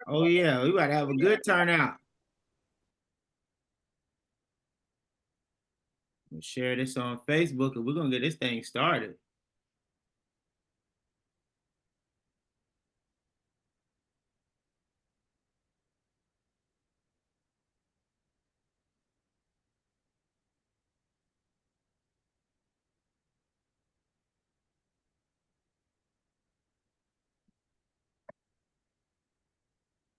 Oh yeah, we about to have a good turnout. We'll share this on Facebook and we're gonna get this thing started.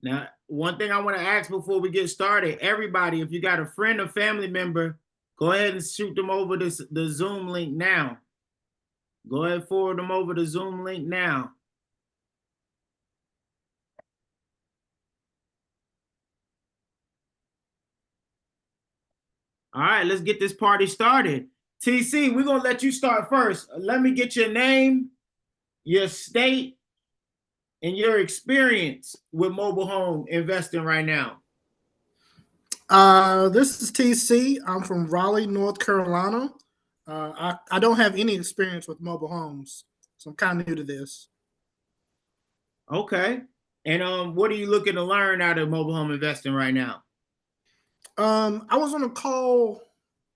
Now, one thing I want to ask before we get started, everybody, if you got a friend or family member, go ahead and shoot them over the Zoom link now. Go ahead and forward them over the Zoom link now. All right, let's get this party started. TC, we're gonna let you start first. Let me get your name, your state, and your experience with mobile home investing right now. This is TC. I'm from Raleigh, North Carolina. I don't have any experience with mobile homes, so I'm kind of new to this. Okay. And what are you looking to learn out of mobile home investing right now? I was on a call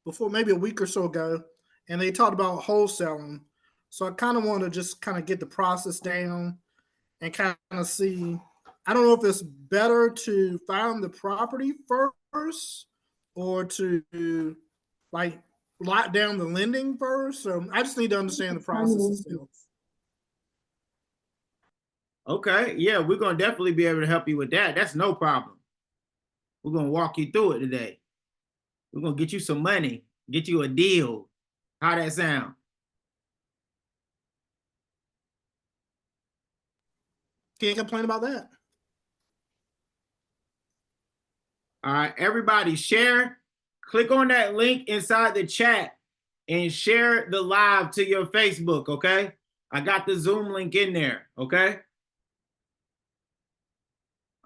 before maybe a week or so ago, and they talked about wholesaling. So I kind of want to just kind of get the process down and kind of see. I don't know if it's better to find the property first or to like lock down the lending first. So I just need to understand the process itself. Okay, yeah, we're gonna definitely be able to help you with that. That's no problem. We're gonna walk you through it today. We're gonna get you some money, get you a deal. How that sound? Can't complain about that. All right, everybody share. Click on that link inside the chat and share the live to your Facebook, okay? I got the Zoom link in there, okay?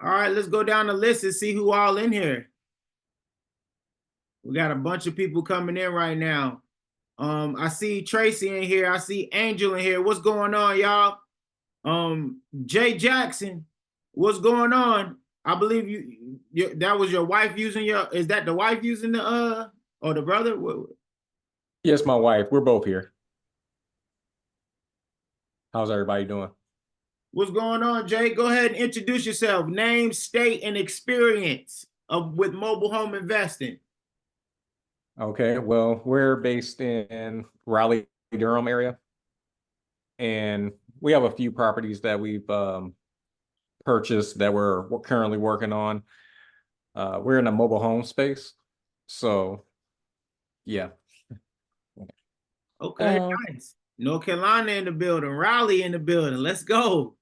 All right, let's go down the list and see who all in here. We got a bunch of people coming in right now. I see Tracy in here. I see Angel in here. What's going on, y'all? Jay Jackson, what's going on? I believe you that was your wife using is that the wife using the or the brother? Yes, my wife. We're both here. How's everybody doing? What's going on, Jay? Go ahead and introduce yourself. Name, state, and experience with mobile home investing. Okay, well, we're based in Raleigh, Durham area, and we have a few properties that we've purchased that we're currently working on. We're in a mobile home space, so yeah. Okay, nice. North Carolina in the building, Raleigh in the building. Let's go.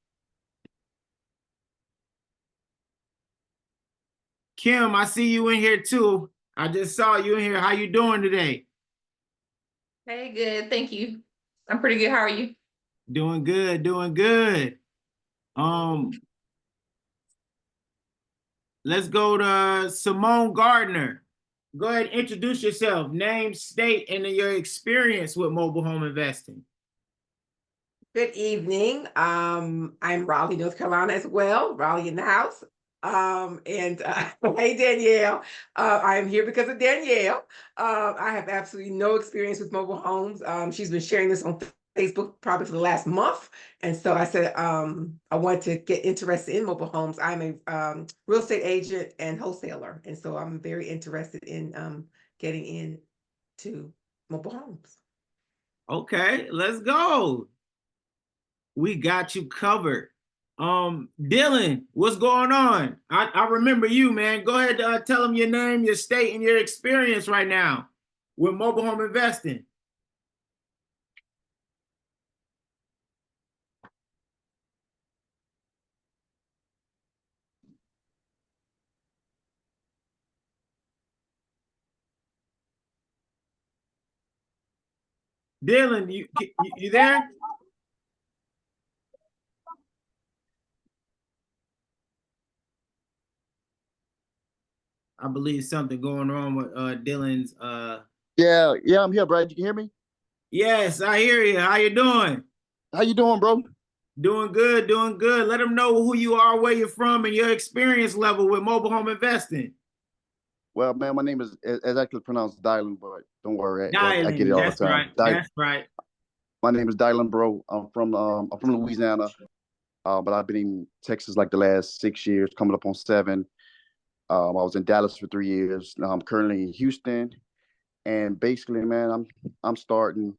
Kim, I see you in here too. I just saw you in here. How you doing today? Hey, good. Thank you. I'm pretty good. How are you? Doing good, doing good. Let's go to Simone Gardner. Go ahead and introduce yourself, name, state, and your experience with mobile home investing. Good evening. I'm Raleigh, North Carolina as well. Raleigh in the house. Hey, Danielle. I am here because of Danielle. I have absolutely no experience with mobile homes. She's been sharing this on Facebook probably for the last month. And so I said, I want to get interested in mobile homes. I'm a real estate agent and wholesaler. And so I'm very interested in getting into mobile homes. Okay, let's go. We got you covered. Dylan, what's going on? I remember you, man. Go ahead, tell them your name, your state, and your experience right now with mobile home investing. Dylan, you there? I believe something going on with Dylan's Yeah, I'm here, Brad. You can hear me? Yes, I hear you. How you doing? How you doing, bro? Doing good, doing good. Let them know who you are, where you're from, and your experience level with mobile home investing. Well, man, my name is actually pronounced Dylan, but don't worry, I get Dylan, it all the that's time. right. That's right. My name is Dylan, bro. I'm from Louisiana, but I've been in Texas like the last 6 years, coming up on 7. I was in Dallas for 3 years. Now I'm currently in Houston, and basically, man, I'm starting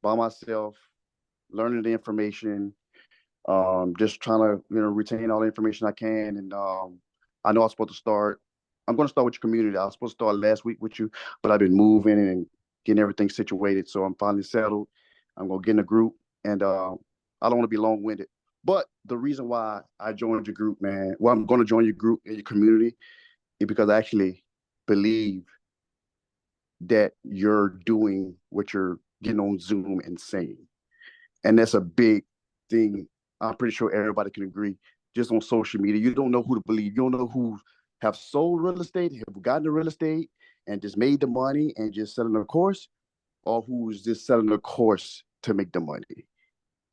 by myself, learning the information, just trying to retain all the information I can. And I know I'm supposed to start. I'm going to start with your community. I was supposed to start last week with you, but I've been moving and getting everything situated. So I'm finally settled. I'm going to get in a group, and I don't want to be long-winded. But the reason why I joined your group, man, well, I'm going to join your group and your community is because I actually believe that you're doing what you're getting on Zoom and saying. And that's a big thing. I'm pretty sure everybody can agree. Just on social media, you don't know who to believe. You don't know who have sold real estate, have gotten the real estate, and just made the money and just selling a course, or who's just selling a course to make the money,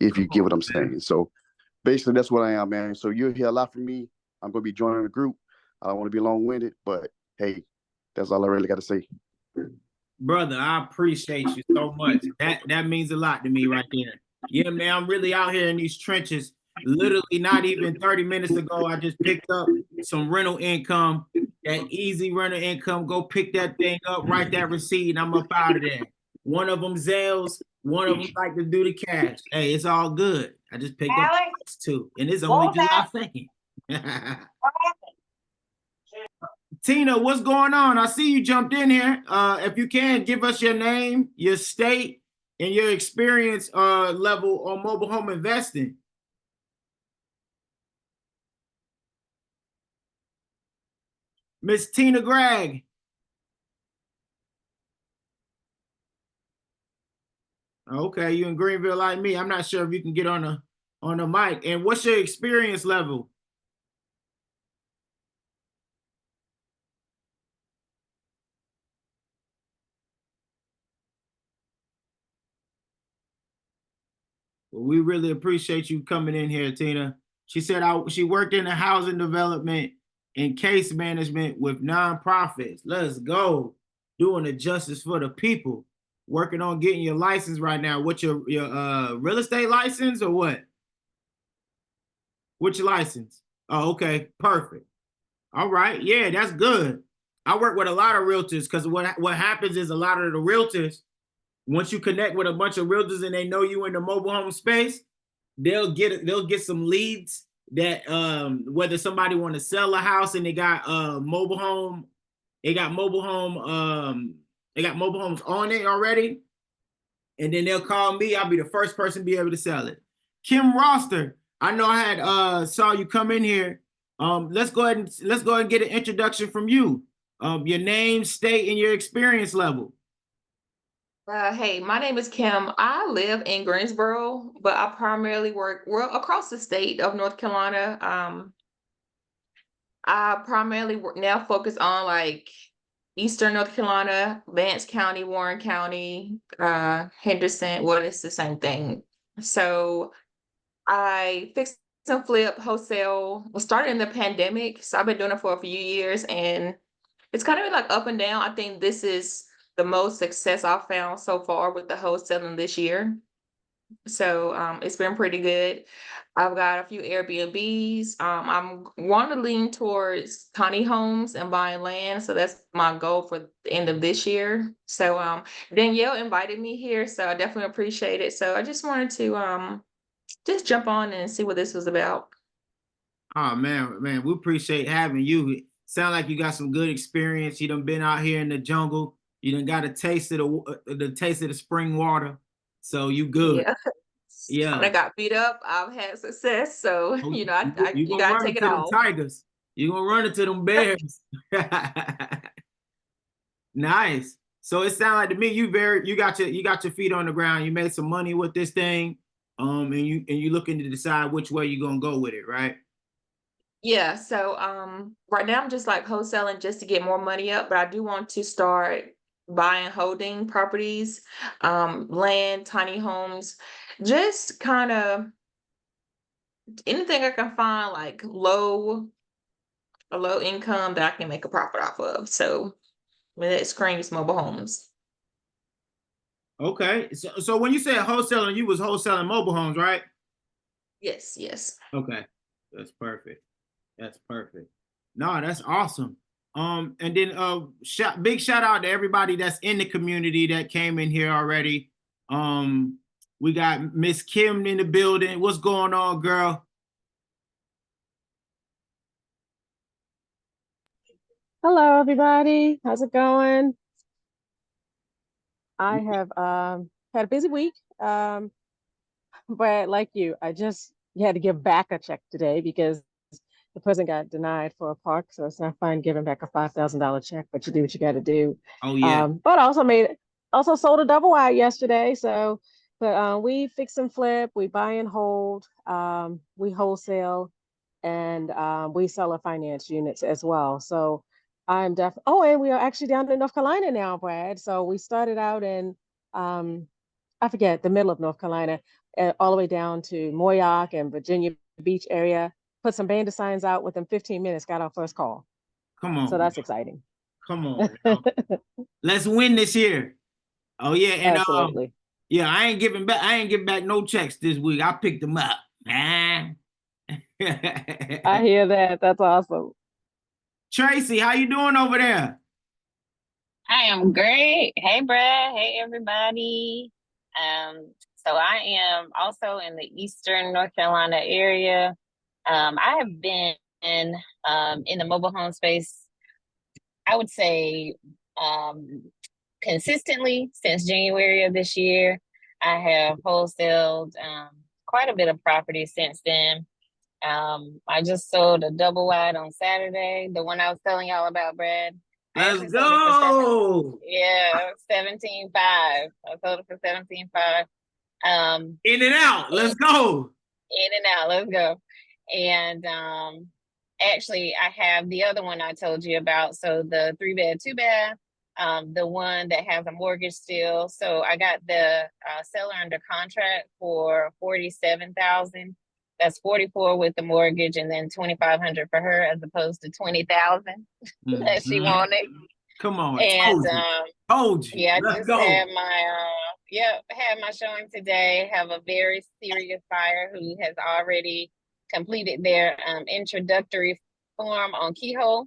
if you get what I'm saying. So basically, that's what I am, man. So you'll hear a lot from me. I'm going to be joining the group. I don't want to be long-winded, but hey, that's all I really got to say. Brother, I appreciate you so much. That means a lot to me right there. Yeah, man, I'm really out here in these trenches. Literally not even 30 minutes ago, I just picked up some rental income, that easy rental income. Go pick that thing up, write that receipt, and I'm up out of there. One of them Zelles, one of them like to do the cash. Hey, it's all good. I just picked up two, and it's only July 2nd. Tina, what's going on? I see you jumped in here. If you can, give us your name, your state, and your experience level on mobile home investing. Miss Tina Gregg. Okay, you in Greenville like me. I'm not sure if you can get on the mic. And what's your experience level? Well, we really appreciate you coming in here, Tina. She said she worked in the housing development and case management with nonprofits. Let's go. Doing the justice for the people. Working on getting your license right now. What's your real estate license or what? Which license? Oh, okay. Perfect. All right. Yeah, that's good. I work with a lot of realtors because what happens is a lot of the realtors, once you connect with a bunch of realtors and they know you in the mobile home space, they'll get some leads that whether somebody want to sell a house and they got mobile homes on it already, and then they'll call me. I'll be the first person to be able to sell it. Kim Roster, I know I had saw you come in here. Let's go ahead and get an introduction from you. Your name, state, and your experience level. Hey, my name is Kim. I live in Greensboro, but I primarily work across the state of North Carolina. I primarily now focus on like Eastern North Carolina, Vance County, Warren County, Henderson. Well, it's the same thing. So I fix and flip wholesale. We started in the pandemic, so I've been doing it for a few years, and it's kind of like up and down. I think this is the most success I've found so far with the wholesaling this year. So it's been pretty good. I've got a few Airbnbs. I'm want to lean towards tiny homes and buying land. So that's my goal for the end of this year. So Danielle invited me here, so I definitely appreciate it. So I just wanted to just jump on and see what this was about. Oh man, we appreciate having you. Sound like you got some good experience. You done been out here in the jungle. You done got a taste of the spring water. So you good. Yeah. Yeah. When I got beat up, I've had success. So, you know, You you gonna gotta run take it into them all. tigers. You gonna run into them bears. Nice. So it sounds like to me you got your feet on the ground. You made some money with this thing. And you looking to decide which way you're gonna go with it, right? Yeah. So right now I'm just like wholesaling just to get more money up, but I do want to start buying holding properties, land, tiny homes, just kind of anything I can find like a low income that I can make a profit off of. So I mean, that screams mobile homes. Okay. So when you said wholesaling, you was wholesaling mobile homes, right? Yes, yes. Okay. That's perfect. That's perfect. No, that's awesome. And then big shout out to everybody that's in the community that came in here already. We got Miss Kim in the building. What's going on, girl? Hello, everybody. How's it going? I have had a busy week, but like you, I just had to give back a check today because the person got denied for a park, so it's not fun giving back a $5,000 check, but you do what you got to do. Oh yeah. But also sold a double wide yesterday. So, but we fix and flip, we buy and hold, we wholesale, and we sell our finance units as well. So I'm definitely. Oh, and we are actually down in North Carolina now, Brad. So we started out in I forget the middle of North Carolina, all the way down to Moyock and Virginia Beach area. Put some bandit signs out within 15 minutes. Got our first call. Come on. So that's exciting. Come on. Let's win this year. Oh yeah, and Absolutely. yeah, I ain't giving back no checks this week. I picked them up. I hear that. That's awesome. Tracy, how you doing over there? I am great. Hey, Brad. Hey, everybody. So I am also in the Eastern North Carolina area. I have been in the mobile home space, I would say, consistently since January of this year. I have wholesaled quite a bit of property since then. I just sold a double wide on Saturday, the one I was telling y'all about, Brad. Let's go. Yeah, 17.5. I sold it for 17.5. In and out. Let's go. In and out. Let's go. And actually, I have the other one I told you about. So the 3-bed, 2-bath, the one that has a mortgage still. So I got the seller under contract for $47,000. That's 44 with the mortgage, and then 2,500 for her, as opposed to 20,000 that she wanted. Come on, and told you. Yeah, Let's I just go. had my showing today. Have a very serious buyer who has already completed their introductory form on Keyhole.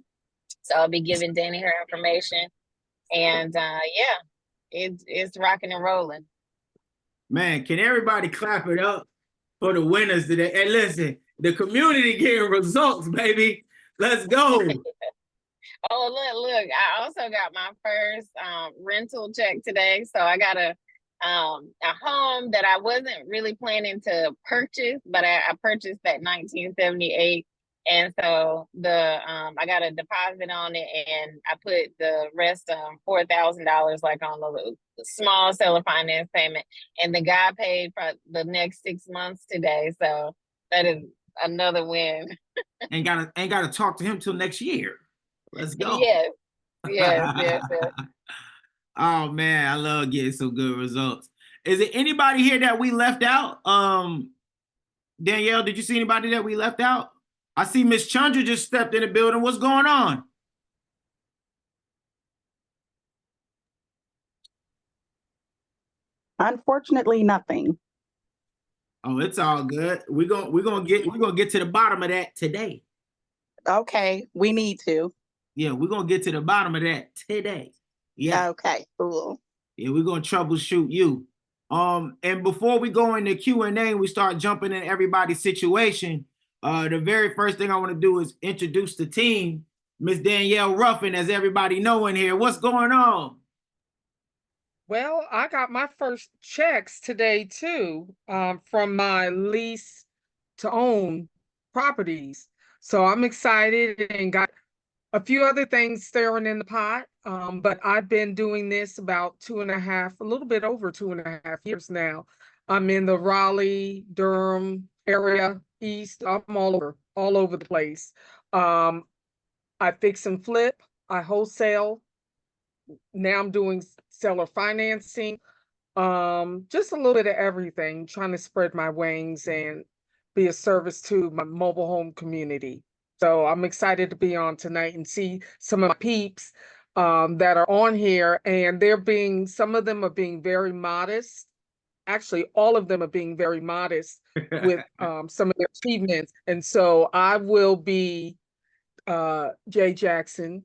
So I'll be giving Danny her information, and it's rocking and rolling. Man, can everybody clap it up for the winners today? And listen, the community getting results, baby. Let's go. Oh, look, I also got my first rental check today. So I got a home that I wasn't really planning to purchase, but I purchased that 1978. And so I got a deposit on it, and I put the rest $4,000 like on the small seller finance payment, and the guy paid for the next 6 months today. So that is another win. Ain't gotta talk to him till next year. Let's go. Yes. Oh man, I love getting some good results. Is there anybody here that we left out? Danielle, did you see anybody that we left out? I see Miss Chandra just stepped in the building. What's going on? Unfortunately, nothing. Oh, it's all good. We're gonna get to the bottom of that today. Okay, we need to. Yeah, we're gonna get to the bottom of that today. Yeah. Okay, cool. Yeah, we're gonna troubleshoot you. And before we go into Q&A, we start jumping in everybody's situation. The very first thing I want to do is introduce the team. Miss Danielle Ruffin, as everybody know in here. What's going on? Well, I got my first checks today too, from my lease to own properties. So I'm excited and got a few other things stirring in the pot. But I've been doing this about a little bit over 2.5 years now. I'm in the Raleigh, Durham area, East. I'm all over the place. I fix and flip. I wholesale. Now I'm doing seller financing. Just a little bit of everything, trying to spread my wings and be a service to my mobile home community. So I'm excited to be on tonight and see some of my peeps that are on here, and some of them are being very modest. Actually, all of them are being very modest with some of their achievements. And so I will be Jay Jackson,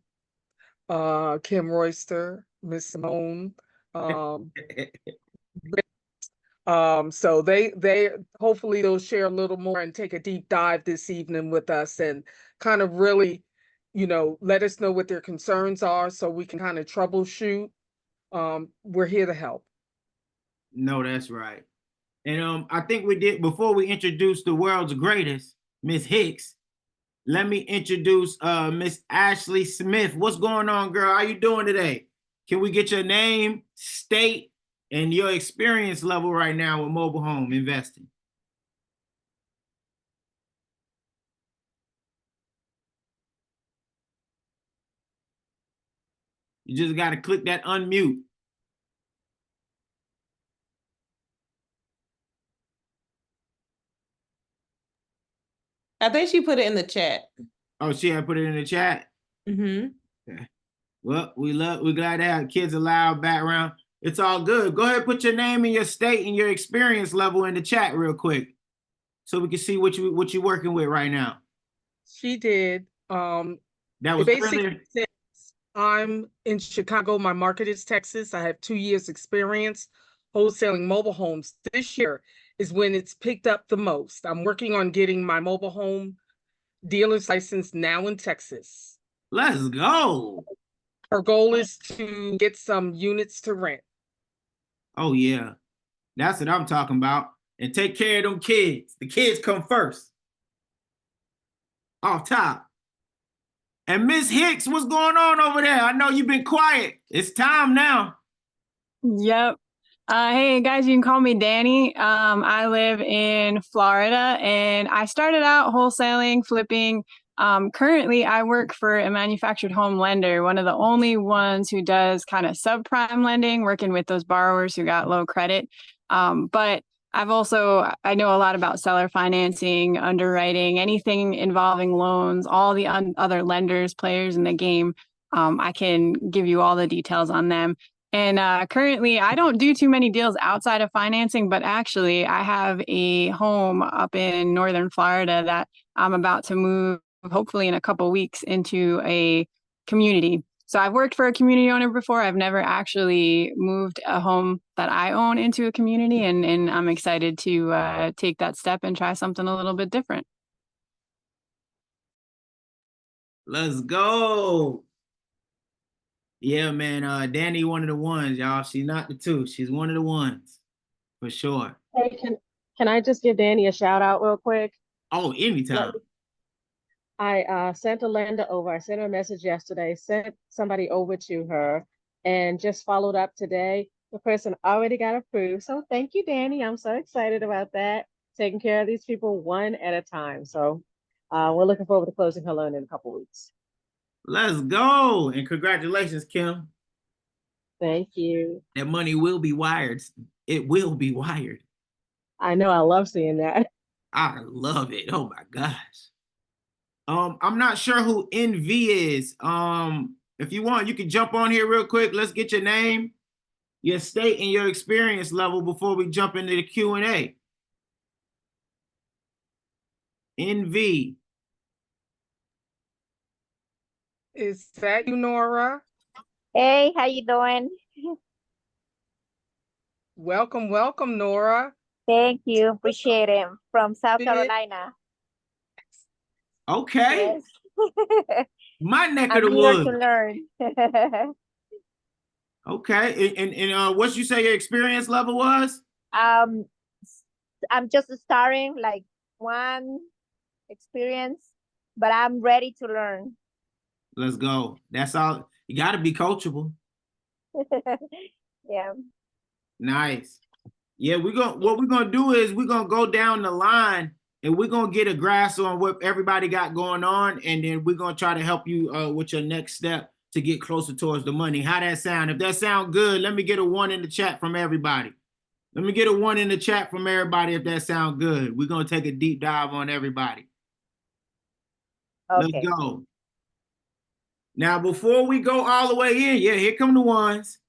Kim Royster, Miss Simone. So they hopefully they'll share a little more and take a deep dive this evening with us and kind of really, let us know what their concerns are so we can kind of troubleshoot. We're here to help. No, that's right. And I think we did, before we introduce the world's greatest, Miss Hicks, let me introduce Miss Ashley Smith. What's going on, girl? How you doing today? Can we get your name, state, and your experience level right now with mobile home investing? You just got to click that unmute. I think she put it in the chat. Oh, she had put it in the chat? Mm-hmm. Okay. Well, we're glad to have Kids Aloud background. It's all good. Go ahead, put your name and your state and your experience level in the chat real quick, so we can see what you're working with right now. She did. That was basically earlier. I'm in Chicago. My market is Texas. I have 2 years experience wholesaling mobile homes. This year is when it's picked up the most. I'm working on getting my mobile home dealer's license now in Texas. Let's go. Our goal is to get some units to rent. Oh yeah, that's what I'm talking about. And take care of them kids. The kids come first. Off top. And Miss Hicks, what's going on over there? I know you've been quiet. It's time now. Yep. Hey guys, you can call me Danny. I live in Florida and I started out wholesaling, flipping. Currently I work for a manufactured home lender, one of the only ones who does kind of subprime lending, working with those borrowers who got low credit. But I know a lot about seller financing, underwriting, anything involving loans, all the other lenders, players in the game. I can give you all the details on them. And currently, I don't do too many deals outside of financing, but actually, I have a home up in northern Florida that I'm about to move, hopefully in a couple weeks, into a community. So I've worked for a community owner before. I've never actually moved a home that I own into a community, and I'm excited to take that step and try something a little bit different. Let's go. Yeah, man. Danny, one of the ones, y'all. She's not the two. She's one of the ones, for sure. Hey, can I just give Danny a shout out real quick? Oh, anytime. I sent Alanda over. I sent her a message yesterday, sent somebody over to her, and just followed up today. The person already got approved. So thank you, Danny. I'm so excited about that. Taking care of these people one at a time. So we're looking forward to closing her loan in a couple weeks. Let's go. And congratulations, Kim. Thank you. That money will be wired. It will be wired. I know. I love seeing that. I love it. Oh my gosh. I'm not sure who NV is. If you want, you can jump on here real quick. Let's get your name, your state, and your experience level before we jump into the Q&A. NV. Is that you, Nora? Hey, how you doing? Welcome, Nora. Thank you. Appreciate it. From South Carolina. Okay. Yes. My neck of I'm the here woods. to learn. Okay. And what you say your experience level was? I'm just starting, like one experience, but I'm ready to learn. Let's go. That's all. You got to be coachable. Yeah. Nice. Yeah, what we're gonna do is we're gonna go down the line and we're gonna get a grasp on what everybody got going on, and then we're gonna try to help you with your next step to get closer towards the money. How that sound? If that sound good, let me get a 1 in the chat from everybody. Let me get a 1 in the chat from everybody if that sounds good. We're gonna take a deep dive on everybody. Okay. Let's go. Now, before we go all the way in, yeah, here come the ones.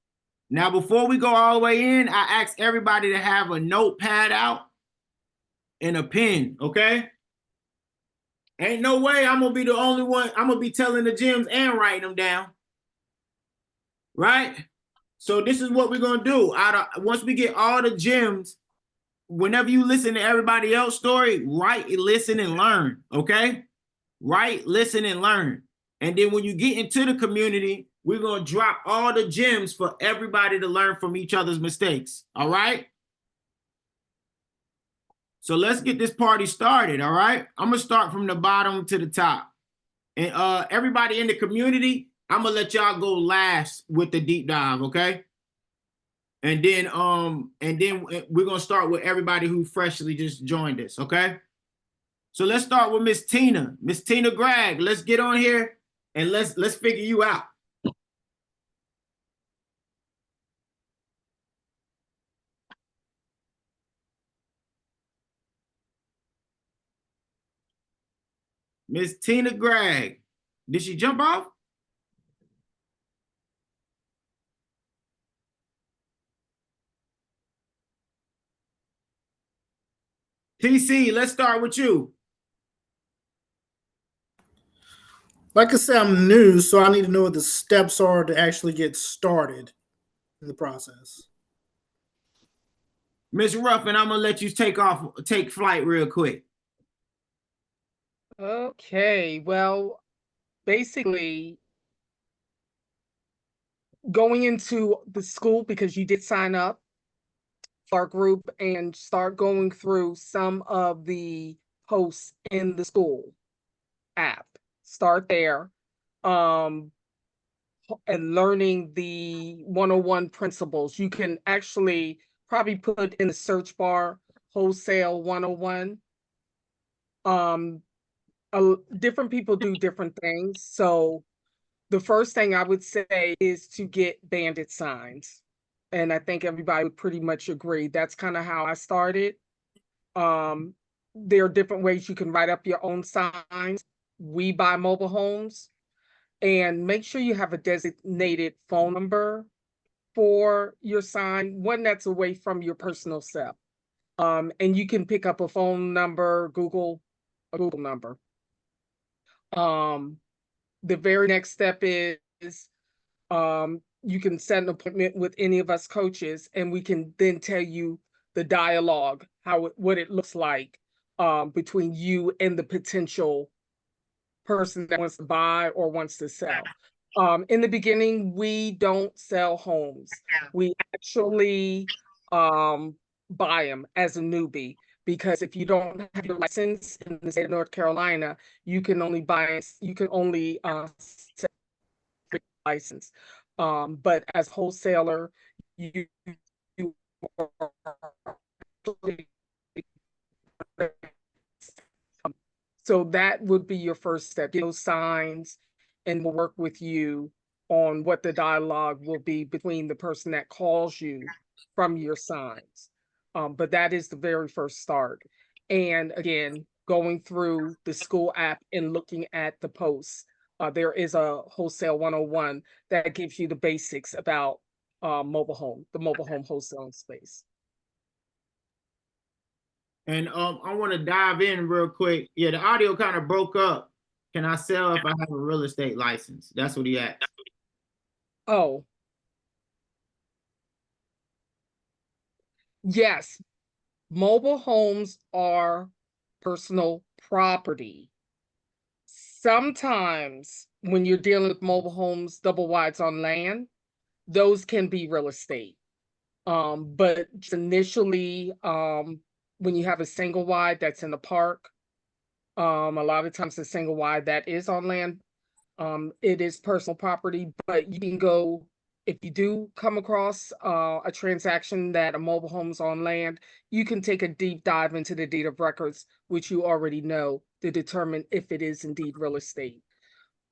Now, before we go all the way in, I ask everybody to have a notepad out and a pen, okay? Ain't no way I'm gonna be the only one. I'm gonna be telling the gems and writing them down, right? So this is what we're gonna do. Once we get all the gems, whenever you listen to everybody else's story, write, listen, and learn, okay? Write, listen, and learn. And then when you get into the community, we're gonna drop all the gems for everybody to learn from each other's mistakes, all right? So let's get this party started, all right? I'm gonna start from the bottom to the top. And everybody in the community, I'm gonna let y'all go last with the deep dive, okay? And then we're gonna start with everybody who freshly just joined us, okay? So let's start with Miss Tina. Miss Tina Gregg, let's get on here and let's figure you out. Miss Tina Gregg, did she jump off? TC, let's start with you. Like I said, I'm new, so I need to know what the steps are to actually get started in the process. Miss Ruffin, I'm gonna let you take flight real quick. Okay, well, basically going into the school because you did sign up for our group and start going through some of the posts in the school app. Start there. And learning the 101 principles. You can actually probably put in the search bar wholesale 101. Different people do different things. So the first thing I would say is to get bandit signs. And I think everybody would pretty much agree. That's kind of how I started. There are different ways you can write up your own signs. We buy mobile homes. And make sure you have a designated phone number for your sign, one that's away from your personal cell. And you can pick up a phone number, a Google number. The very next step is you can set an appointment with any of us coaches, and we can then tell you the dialogue, what it looks like between you and the potential person that wants to buy or wants to sell. In the beginning, we don't sell homes. We actually buy them as a newbie, because if you don't have your license in the state of North Carolina, you can only sell license. But as wholesaler, you so that would be your first step. Get those signs, and we'll work with you on what the dialogue will be between the person that calls you from your signs. But that is the very first start. And again, going through the school app and looking at the posts. There is a Wholesale 101 that gives you the basics about the mobile home wholesaling space. And I want to dive in real quick. Yeah, the audio kind of broke up. Can I sell if I have a real estate license? That's what he asked. Oh. Yes. Mobile homes are personal property. Sometimes when you're dealing with mobile homes, double wides on land, those can be real estate. But initially, when you have a single wide that's in the park, a lot of times the single wide that is on land, it is personal property. But you can go, if you do come across a transaction that a mobile home's on land, you can take a deep dive into the deed of records, which you already know, to determine if it is indeed real estate.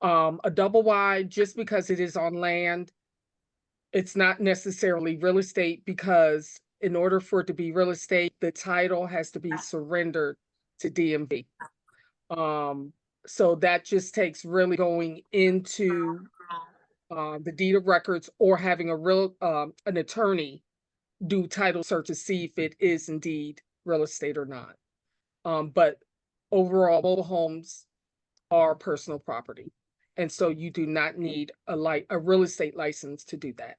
A double wide, just because it is on land, it's not necessarily real estate, because in order for it to be real estate, the title has to be surrendered to DMV. So that just takes really going into the deed of records or having an attorney do title search to see if it is indeed real estate or not. But overall, mobile homes are personal property. And so you do not need a real estate license to do that.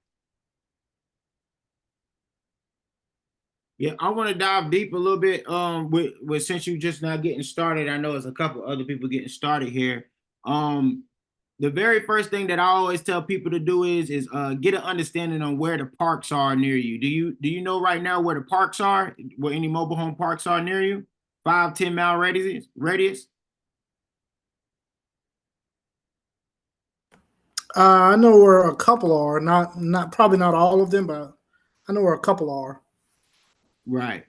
Yeah, I want to dive deep a little bit. With since you just now getting started, I know there's a couple other people getting started here. The very first thing that I always tell people to do is get an understanding on where the parks are near you. Do you know right now where the parks are? Where any mobile home parks are near you? 5-10 mile radius? I know where a couple are. Not probably not all of them, but I know where a couple are. Right.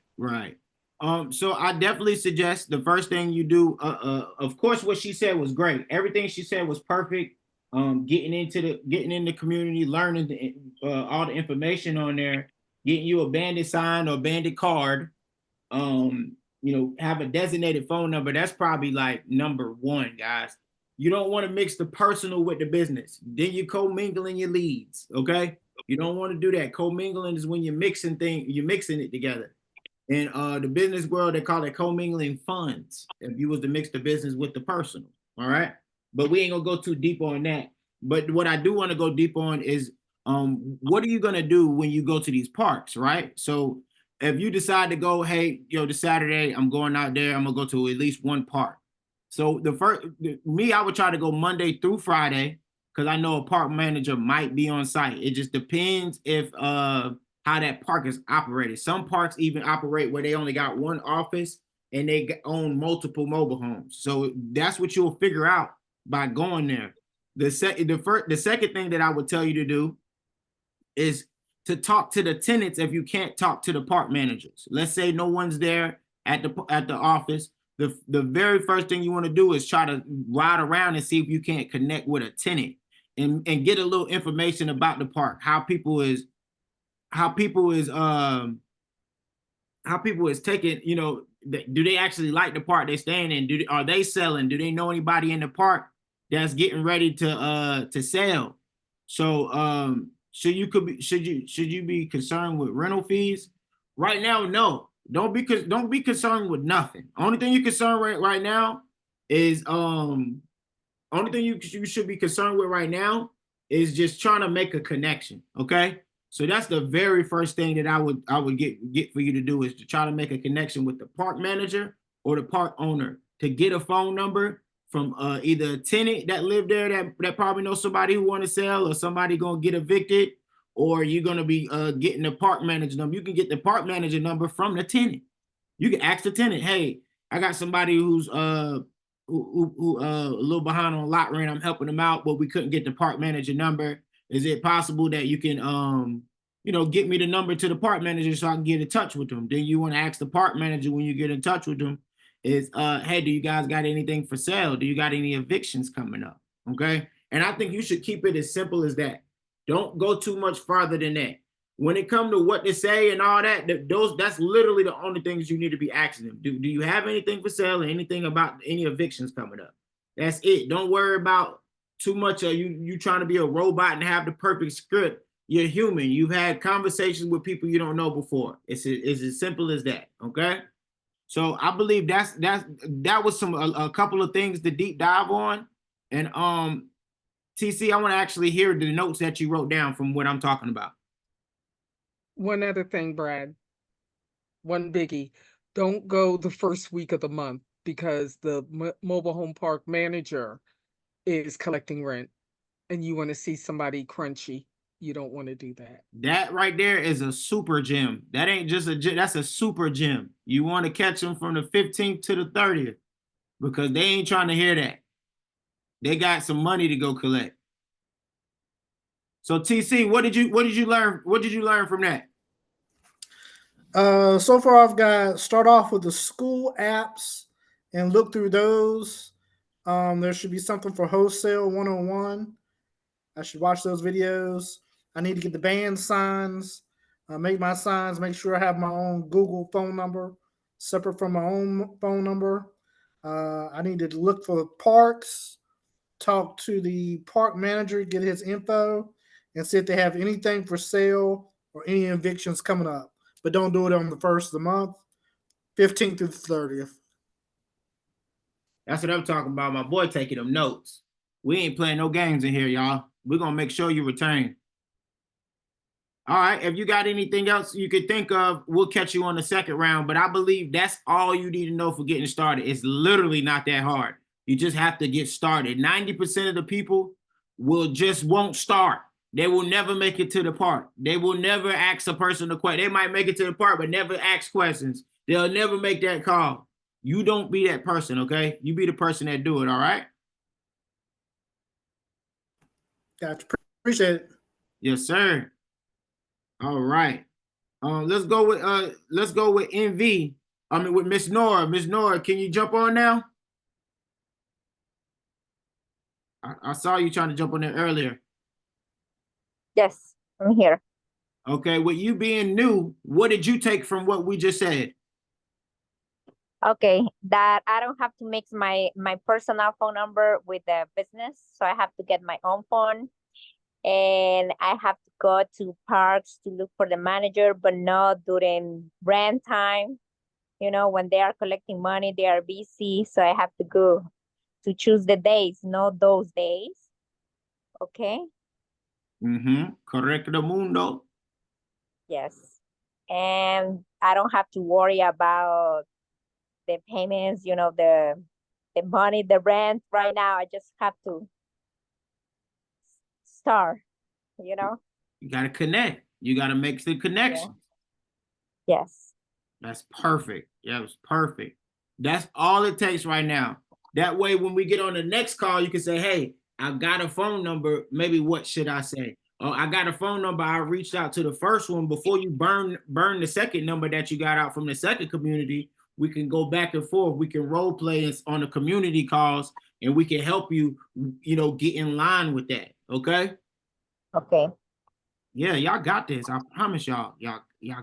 So I definitely suggest the first thing you do, of course, what she said was great. Everything she said was perfect. Getting in the community, learning all the information on there, getting you a bandit sign or bandit card. Have a designated phone number. That's probably like number one, guys. You don't want to mix the personal with the business. Then you're co-mingling your leads. Okay. You don't want to do that. Co-mingling is when you're mixing it together. In the business world, they call it commingling funds. If you was to mix the business with the personal, all right. But we ain't gonna go too deep on that. But what I do want to go deep on is, what are you gonna do when you go to these parks, right? So if you decide to go, hey, this Saturday I'm going out there, I'm gonna go to at least one park. So I would try to go Monday through Friday because I know a park manager might be on site. It just depends if how that park is operated. Some parks even operate where they only got one office and they own multiple mobile homes. So that's what you'll figure out by going there. The second thing that I would tell you to do is to talk to the tenants if you can't talk to the park managers. Let's say no one's there at the office. The very first thing you want to do is try to ride around and see if you can't connect with a tenant and get a little information about the park, how people is taking, do they actually like the park they're staying in? Are they selling? Do they know anybody in the park that's getting ready to sell? So should you be concerned with rental fees? Right now, no. Don't be concerned with nothing. Only thing you're concerned right now is only thing you should be concerned with right now is just trying to make a connection. Okay. So that's the very first thing that I would get for you to do is to try to make a connection with the park manager or the park owner to get a phone number from either a tenant that lived there that probably knows somebody who want to sell or somebody gonna get evicted, or you're gonna be getting the park manager number. You can get the park manager number from the tenant. You can ask the tenant, hey, I got somebody who's a little behind on lot rent. I'm helping them out, but we couldn't get the park manager number. Is it possible that you can get me the number to the park manager so I can get in touch with them? Then you want to ask the park manager when you get in touch with them is, hey, do you guys got anything for sale? Do you got any evictions coming up? Okay. And I think you should keep it as simple as that. Don't go too much farther than that. When it comes to what to say and all that, that's literally the only things you need to be asking them. Do you have anything for sale or anything about any evictions coming up? That's it. Don't worry about too much of you trying to be a robot and have the perfect script. You're human. You've had conversations with people you don't know before. It's as simple as that. Okay. So I believe that was a couple of things to deep dive on. And TC, I want to actually hear the notes that you wrote down from what I'm talking about. One other thing, Brad, one biggie, don't go the first week of the month because the mobile home park manager is collecting rent and you want to see somebody crunchy. You don't want to do that. That right there is a super gem. That ain't just a gem. That's a super gem. You want to catch them from the 15th to the 30th because they ain't trying to hear that. They got some money to go collect. So TC, what did you learn? What did you learn from that? So far I've got start off with the school apps and look through those. There should be something for wholesale 101. I should watch those videos. I need to get the band signs. make my signs, make sure I have my own Google phone number separate from my own phone number. I need to look for parks, talk to the park manager, get his info, and see if they have anything for sale or any evictions coming up. But don't do it on the first of the month, 15th through the 30th. That's what I'm talking about. My boy taking them notes. We ain't playing no games in here, y'all. We're gonna make sure you retain. All right, if you got anything else you could think of, we'll catch you on the second round. But I believe that's all you need to know for getting started. It's literally not that hard. You just have to get started. 90% of the people won't start. They will never make it to the part. They will never ask a person a question. They might make it to the part, but never ask questions. They'll never make that call. You don't be that person, okay? You be the person that do it, all right? Gotcha. Appreciate it. Yes, sir. All right. Let's go with NV. With Miss Nora. Miss Nora, can you jump on now? I saw you trying to jump on there earlier. Yes, I'm here. Okay, with you being new, what did you take from what we just said? Okay, that I don't have to mix my personal phone number with the business, so I have to get my own phone, and I have to go to parks to look for the manager, but not during rent time. You know, when they are collecting money, they are busy, so I have to go to choose the days, not those days. Okay. Correcto mundo. Yes, and I don't have to worry about the payments, you know, the money, the rent right now. I just have to start, you know. You got to connect. You got to make the connection. Yeah. Yes. That's perfect. Yeah, it's perfect. That's all it takes right now. That way, when we get on the next call, you can say, hey, I got a phone number. Maybe what should I say? Oh, I got a phone number. I reached out to the first one before you burn the second number that you got out from the second community. We can go back and forth. We can role play on the community calls, and we can help you, get in line with that. Okay. Okay. Yeah, y'all got this. I promise y'all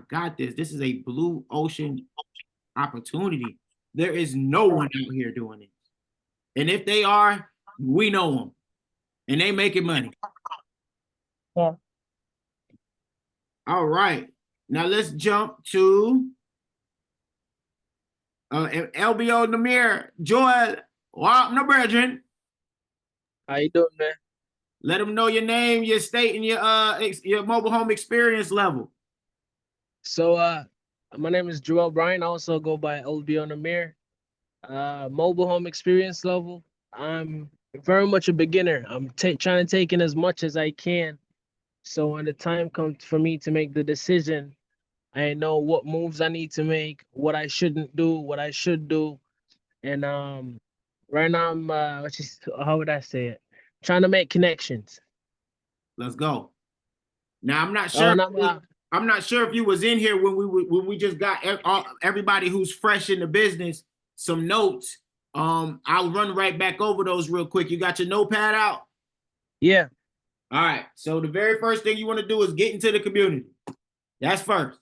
got this. This is a blue ocean opportunity. There is no one out here doing it. And if they are, we know them. And they making money. Yeah. All right. Now let's jump to LBO Namir. Joel, what no brethren? How you doing, man? Let them know your name, your state, and your mobile home experience level. So my name is Joel Bryan. I also go by LB on the mirror. Mobile home experience level. I'm very much a beginner. I'm trying to take in as much as I can. So when the time comes for me to make the decision, I know what moves I need to make, what I shouldn't do, what I should do. And right now I'm how would I say it? Trying to make connections. Let's go. Now I'm not sure. I'm not sure if you was in here when we just got everybody who's fresh in the business some notes. I'll run right back over those real quick. You got your notepad out? Yeah. All right. So the very first thing you want to do is get into the community. That's first.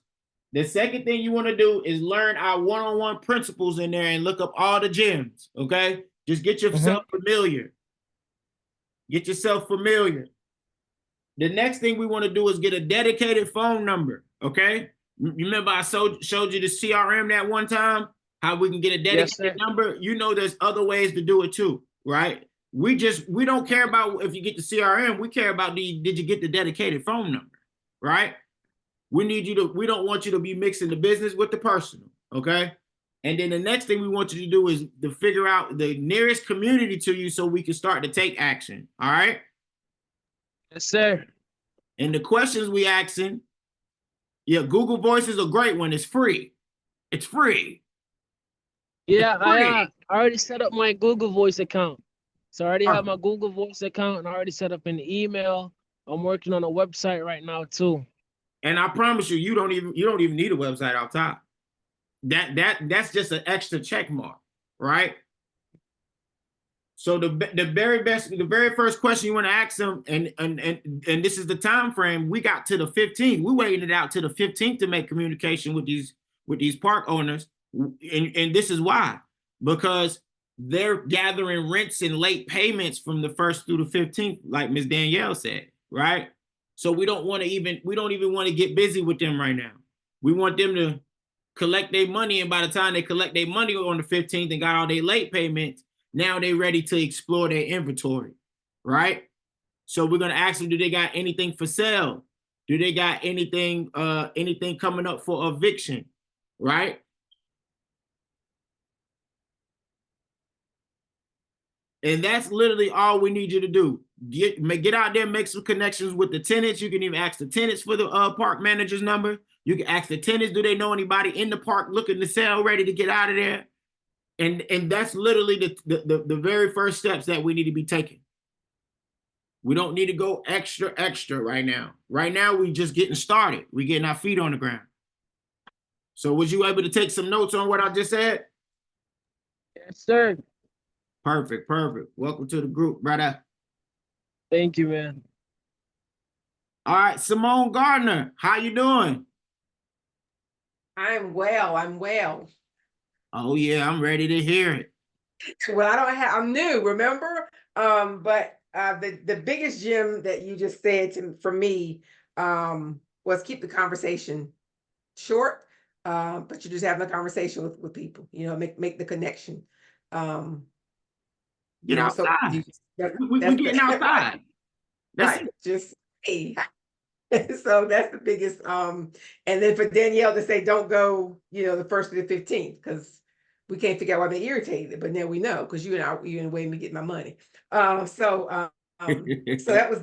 The second thing you want to do is learn our one-on-one principles in there and look up all the gems. Okay. Just get yourself familiar. Get yourself familiar. The next thing we want to do is get a dedicated phone number, okay? You remember I showed you the CRM that one time, how we can get a dedicated number? You know there's other ways to do it too, right? We don't care about if you get the CRM, we care about did you get the dedicated phone number, right? We don't want you to be mixing the business with the personal, okay? And then the next thing we want you to do is to figure out the nearest community to you so we can start to take action, all right? Yes, sir. And the questions we asking, Google Voice is a great one. It's free. It's free. Yeah, I already set up my Google Voice account. So I already have my Google Voice account and I already set up an email. I'm working on a website right now too. And I promise you, you don't even need a website out top. That's just an extra check mark, right? So the very first question you want to ask them, and this is the time frame. We got to the 15th. We waited it out to the 15th to make communication with these park owners, and this is why, because they're gathering rents and late payments from the 1st through the 15th, like Ms. Danielle said, right? So we don't even want to get busy with them right now. We want them to collect their money, and by the time they collect their money on the 15th and got all their late payments, now they're ready to explore their inventory, right? So we're gonna ask them, do they got anything for sale? Do they got anything coming up for eviction, right? And that's literally all we need you to do. Get out there, make some connections with the tenants. You can even ask the tenants for the park manager's number. You can ask the tenants, do they know anybody in the park looking to sell, ready to get out of there? And that's literally the very first steps that we need to be taking. We don't need to go extra right now. Right now, we just getting started. We getting our feet on the ground. So was you able to take some notes on what I just said? Yes, sir. Perfect. Welcome to the group, brother. Thank you, man. All right, Simone Gardner, how you doing? I'm well. Oh yeah, I'm ready to hear it. Well, I'm new, remember? But the biggest gem that you just said for me was keep the conversation short, but you're just having a conversation with people, make the connection. Get outside. We getting outside. That's right. Just hey. So that's the biggest. And then for Danielle to say, don't go, the 1st to the 15th, because we can't figure out why they're irritated, but now we know, because you're in the way of me getting my money. So that was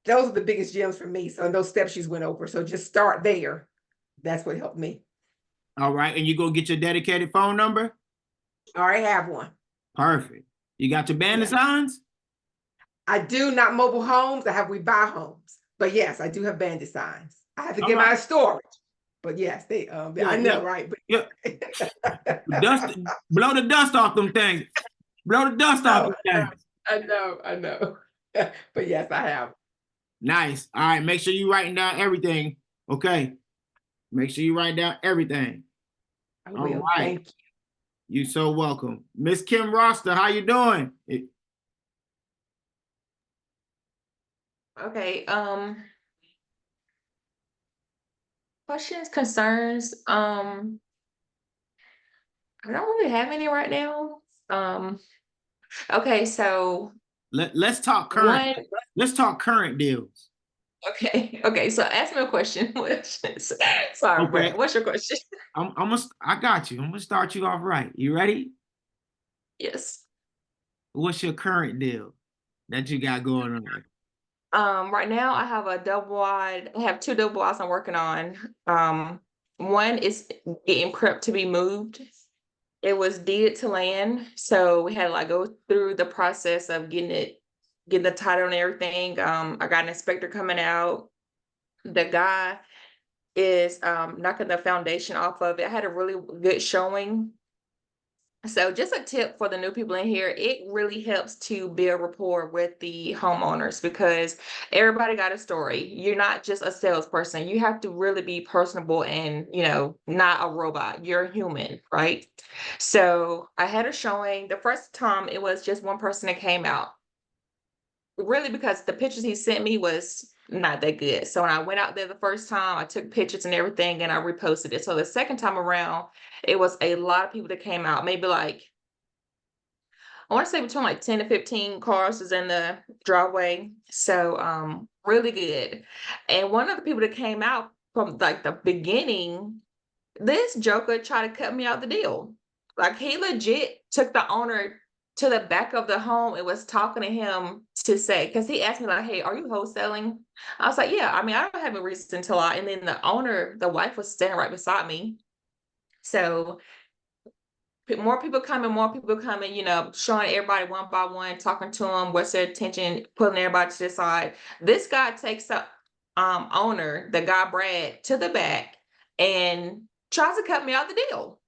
those are the biggest gems for me. So those steps she's went over. So just start there. That's what helped me. All right, and you go get your dedicated phone number? I already have one. Perfect. You got your bandit signs? I do, not mobile homes. I have We Buy Homes. But yes, I do have bandit signs. I have to get my storage. But yes, they I know, right? But blow the dust off them things. Blow the dust off them things. I know. But yes, I have. Nice. All right, make sure you writing down everything. Okay. Make sure you write down everything. I will. All right. Thank you. You're so welcome. Miss Kim Roster, how you doing? Okay. Questions, concerns. I don't really have any right now. Okay, so let's talk current. Let's talk current deals. Okay. So ask me a question. Sorry, okay. Brett. What's your question? I got you. I'm gonna start you off right. You ready? Yes. What's your current deal that you got going on? Right now I have a double wide. I have 2 double wides I'm working on. One is getting prepped to be moved. It was deeded to land, so we had to go through the process of getting the title and everything. I got an inspector coming out. The guy is knocking the foundation off of it. I had a really good showing. So just a tip for the new people in here, it really helps to build rapport with the homeowners, because everybody got a story. You're not just a salesperson. You have to really be personable and, not a robot. You're human, right? So I had a showing. The first time it was just one person that came out. Really, because the pictures he sent me was not that good. So when I went out there the first time, I took pictures and everything and I reposted it. So the second time around, it was a lot of people that came out. Maybe I want to say between 10 to 15 cars was in the driveway. So really good. And one of the people that came out from the beginning, this joker tried to cut me out the deal. He legit took the owner to the back of the home and was talking to him to say, because he asked me hey, are you wholesaling? I was like, yeah, I don't have a reason to lie. And then the owner, the wife, was standing right beside me. So more people coming, showing everybody one by one, talking to them, what's their attention, pulling everybody to the side. This guy takes the owner, the guy Brad, to the back and tries to cut me out the deal.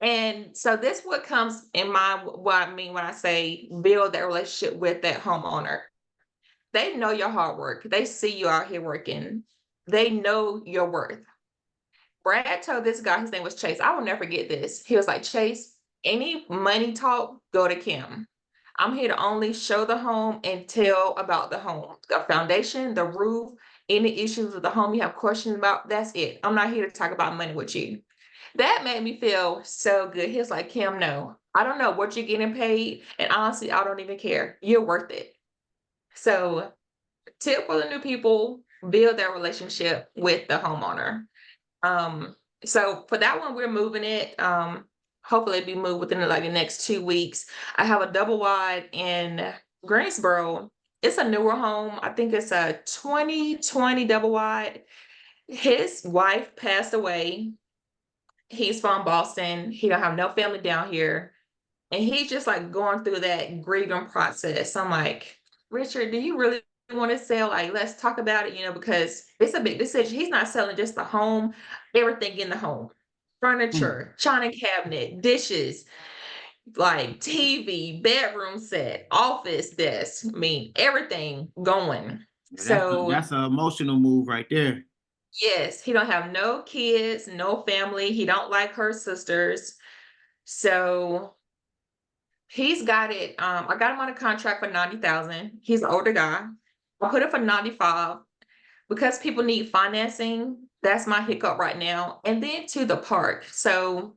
And so this what comes in mind, what I mean when I say build that relationship with that homeowner. They know your hard work. They see you out here working. They know your worth. Brad told this guy, his name was Chase. I will never forget this. He was like, Chase, any money talk, go to Kim. I'm here to only show the home and tell about the home, the foundation, the roof, any issues with the home you have questions about. That's it. I'm not here to talk about money with you. That made me feel so good. He was like, Kim, no, I don't know what you're getting paid. And honestly, I don't even care. You're worth it. So, tip for the new people, build that relationship with the homeowner. So for that one, we're moving it. Hopefully it'll be moved within like the next 2 weeks. I have a double wide in Greensboro. It's a newer home. I think it's a 2020 double wide. His wife passed away. He's from Boston. He don't have no family down here. And he's just like going through that grieving process. I'm like, Richard, do you really want to sell? Like, let's talk about it, because it's a big decision. He's not selling just the home, everything in the home, furniture, china cabinet, dishes, like TV, bedroom set, office desk. I mean, everything going. That's an emotional move right there. Yes, he don't have no kids, no family. He don't like her sisters. So he's got it. I got him on a contract for 90,000. He's an older guy. I put it for 95 because people need financing. That's my hiccup right now. And then to the park. So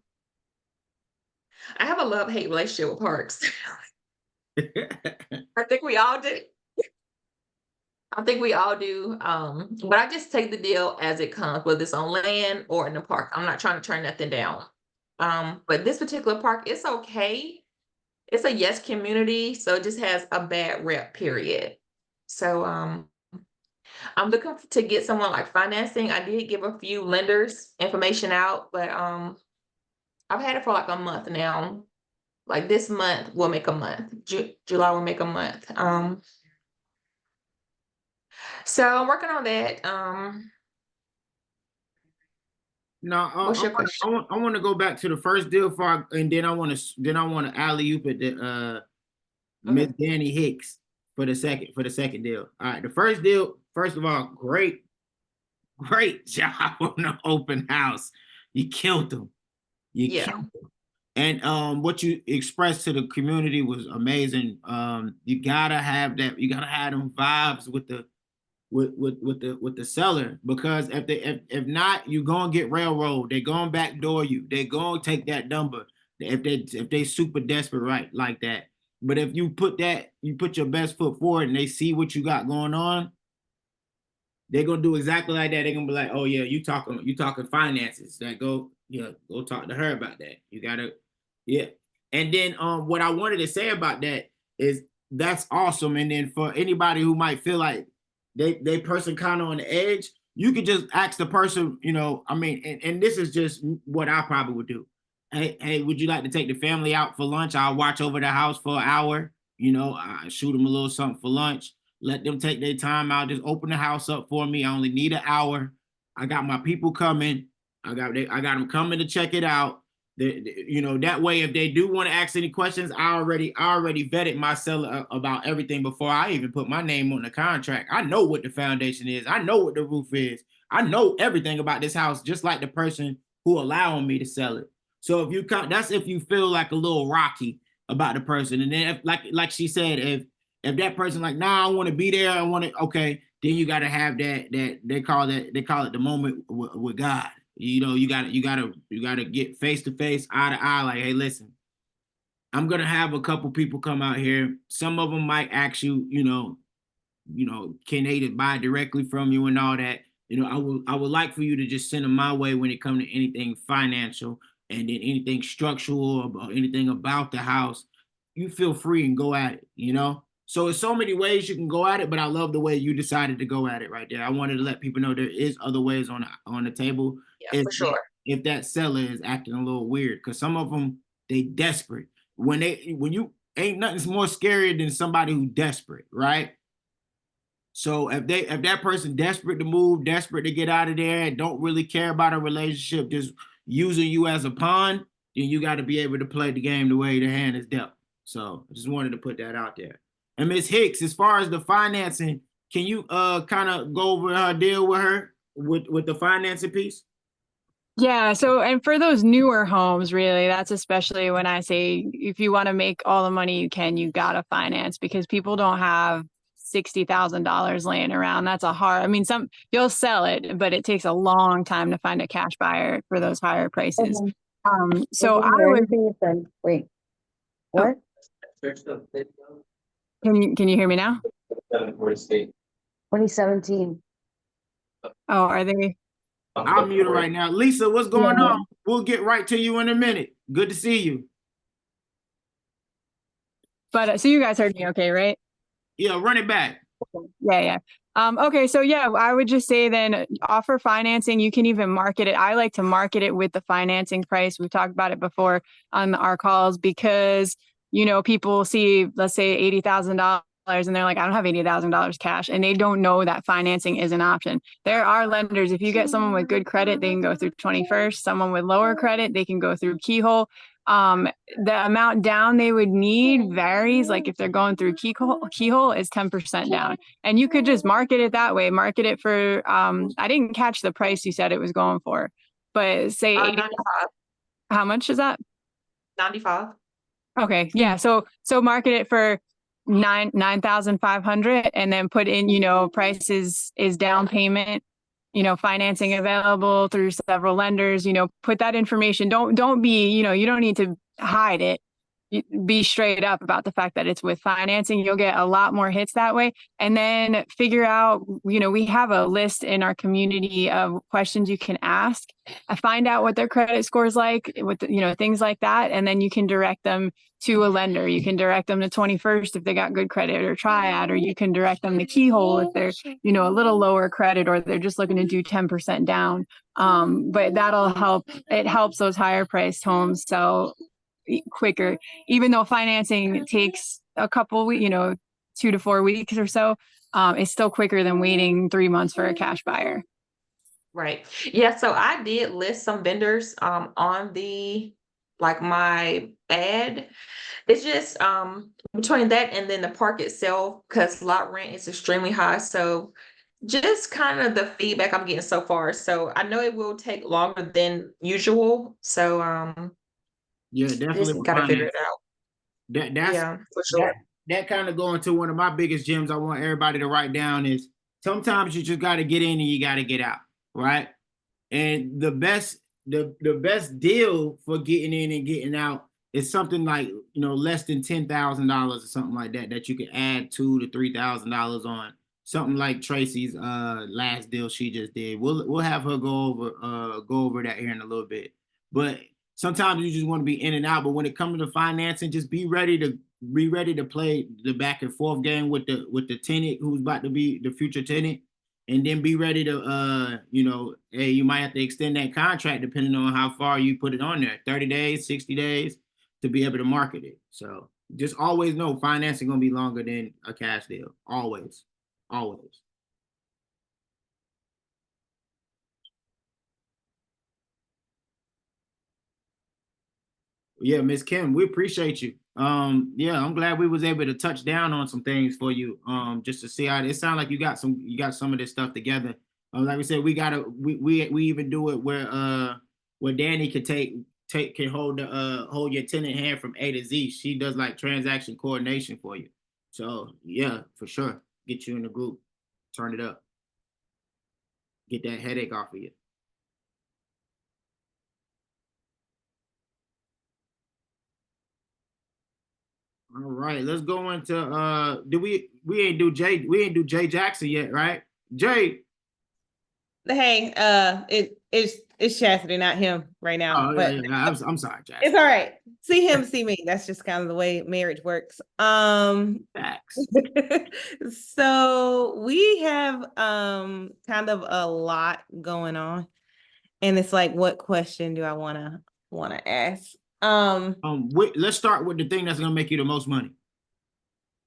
I have a love-hate relationship with parks. I think we all do. I think we all do. But I just take the deal as it comes, whether it's on land or in the park. I'm not trying to turn nothing down. But this particular park, it's okay. It's a yes community, so it just has a bad rep, period. So I'm looking to get someone like financing. I did give a few lenders information out, but I've had it for like a month now. Like this month will make a month. July will make a month. So I'm working on that. Now, What's your question? I want to go back to the first deal and then I want to alley oop at the Miss Danny Hicks for the second deal. All right, the first deal. First of all, great job on the open house. You killed them. You killed them. And what you expressed to the community was amazing. You gotta have that. You gotta have them vibes with the seller, because if not, you gonna get railroad. They gonna backdoor you. They gonna take that number if they super desperate, right, like that. But if you put your best foot forward and they see what you got going on, they're gonna do exactly like that. They're gonna be like, oh yeah, you talking finances. That go talk to her about that. You gotta, yeah. And then what I wanted to say about that is that's awesome. And then for anybody who might feel like they person kind of on the edge, you could just ask the person, I mean, and this is just what I probably would do. Hey, would you like to take the family out for lunch? I'll watch over the house for an hour. I shoot them a little something for lunch. Let them take their time out. Just open the house up for me. I only need an hour. I got my people coming. I got them coming to check it out. That way, if they do want to ask any questions, I already vetted my seller about everything before I even put my name on the contract. I know what the foundation is. I know what the roof is. I know everything about this house, just like the person who allowing me to sell it. So that's if you feel like a little rocky about the person. And then if, like she said, if that person like, nah, I want to be there, I want to, okay, then you got to have that they call it the moment with God. You gotta get face to face, eye to eye. Like, hey, listen, I'm gonna have a couple people come out here. Some of them might ask you, can they buy directly from you and all that. I would like for you to just send them my way when it comes to anything financial, and then anything structural or anything about the house. You feel free and go at it. So there's so many ways you can go at it, but I love the way you decided to go at it right there. I wanted to let people know there is other ways on the table. Yeah, for sure. If that seller is acting a little weird, because some of them, they desperate. When you ain't nothing's more scary than somebody who's desperate, right? So if that person desperate to move, desperate to get out of there, and don't really care about a relationship, just using you as a pawn, then you got to be able to play the game the way the hand is dealt. So I just wanted to put that out there. And Ms. Hicks, as far as the financing, can you kind of go over her deal with her with the financing piece? Yeah. So, and for those newer homes, really, that's especially when I say if you want to make all the money you can, you got to finance, because people don't have $60,000 laying around. That's a hard, I mean, you'll sell it, but it takes a long time to find a cash buyer for those higher prices. So I would, wait, what? Can you hear me now? 2017. Oh, are they? I'm muted right now. Lisa, what's going on? We'll get right to you in a minute. Good to see you. But so you guys heard me okay, right? Yeah, run it back. Yeah. Okay, so yeah, I would just say then offer financing. You can even market it. I like to market it with the financing price. We've talked about it before on our calls, because, you know, people see, let's say $80,000 and they're like, I don't have $80,000 cash, and they don't know that financing is an option. There are lenders. If you get someone with good credit, they can go through 21st. Someone with lower credit, they can go through Keyhole. The amount down they would need varies. Like if they're going through Keyhole is 10% down, and you could just market it that way. Market it for, I didn't catch the price you said it was going for, but say 80. 95. How much is that? 95. Okay. Yeah. So market it for 9,500, and then put in, you know, prices is down payment, you know, financing available through several lenders, you know, put that information. Don't be, you know, you don't need to hide it. Be straight up about the fact that it's with financing. You'll get a lot more hits that way. And then figure out, you know, we have a list in our community of questions you can ask. Find out what their credit score is like, with, you know, things like that. And then you can direct them to a lender. You can direct them to 21st if they got good credit, or Triad, or you can direct them to Keyhole if they're, you know, a little lower credit, or they're just looking to do 10% down. But that'll help. It helps those higher priced homes sell quicker, even though financing takes a couple, you know, 2 to 4 weeks or so. It's still quicker than waiting 3 months for a cash buyer. Right. Yeah. So I did list some vendors on the my ad. It's just between that and then the park itself, because lot rent is extremely high. So just kind of the feedback I'm getting so far. So I know it will take longer than usual. So Yeah, definitely. just gotta figure it out. That's Yeah, for sure. that kind of going to one of my biggest gems I want everybody to write down is sometimes you just got to get in and you got to get out, right? And the best deal for getting in and getting out is something like, you know, less than $10,000 or something like that you can add $2,000 to $3,000 on. Something like Tracy's last deal she just did. We'll have her go over that here in a little bit. But sometimes you just want to be in and out. But when it comes to financing, just be ready to play the back and forth game with the tenant who's about to be the future tenant. And then be ready to, you know, hey, you might have to extend that contract depending on how far you put it on there, 30 days, 60 days, to be able to market it. So just always know financing going to be longer than a cash deal. Always. Always. Yeah, Miss Kim, we appreciate you. Yeah, I'm glad we was able to touch down on some things for you. Just to see how it sounds like you got some of this stuff together. Like we said, we even do it where Danny could can hold your tenant hand from A to Z. She does like transaction coordination for you. So yeah, for sure. Get you in the group, turn it up, get that headache off of you. All right, let's go into we ain't do Jay Jackson yet, right? Jay. Hey, it's Chastity, not him right now. Oh, but yeah. I'm sorry, Jack. It's all right. See him, see me. That's just kind of the way marriage works. Facts. So we have kind of a lot going on, and it's like, what question do I wanna ask? Let's start with the thing that's gonna make you the most money.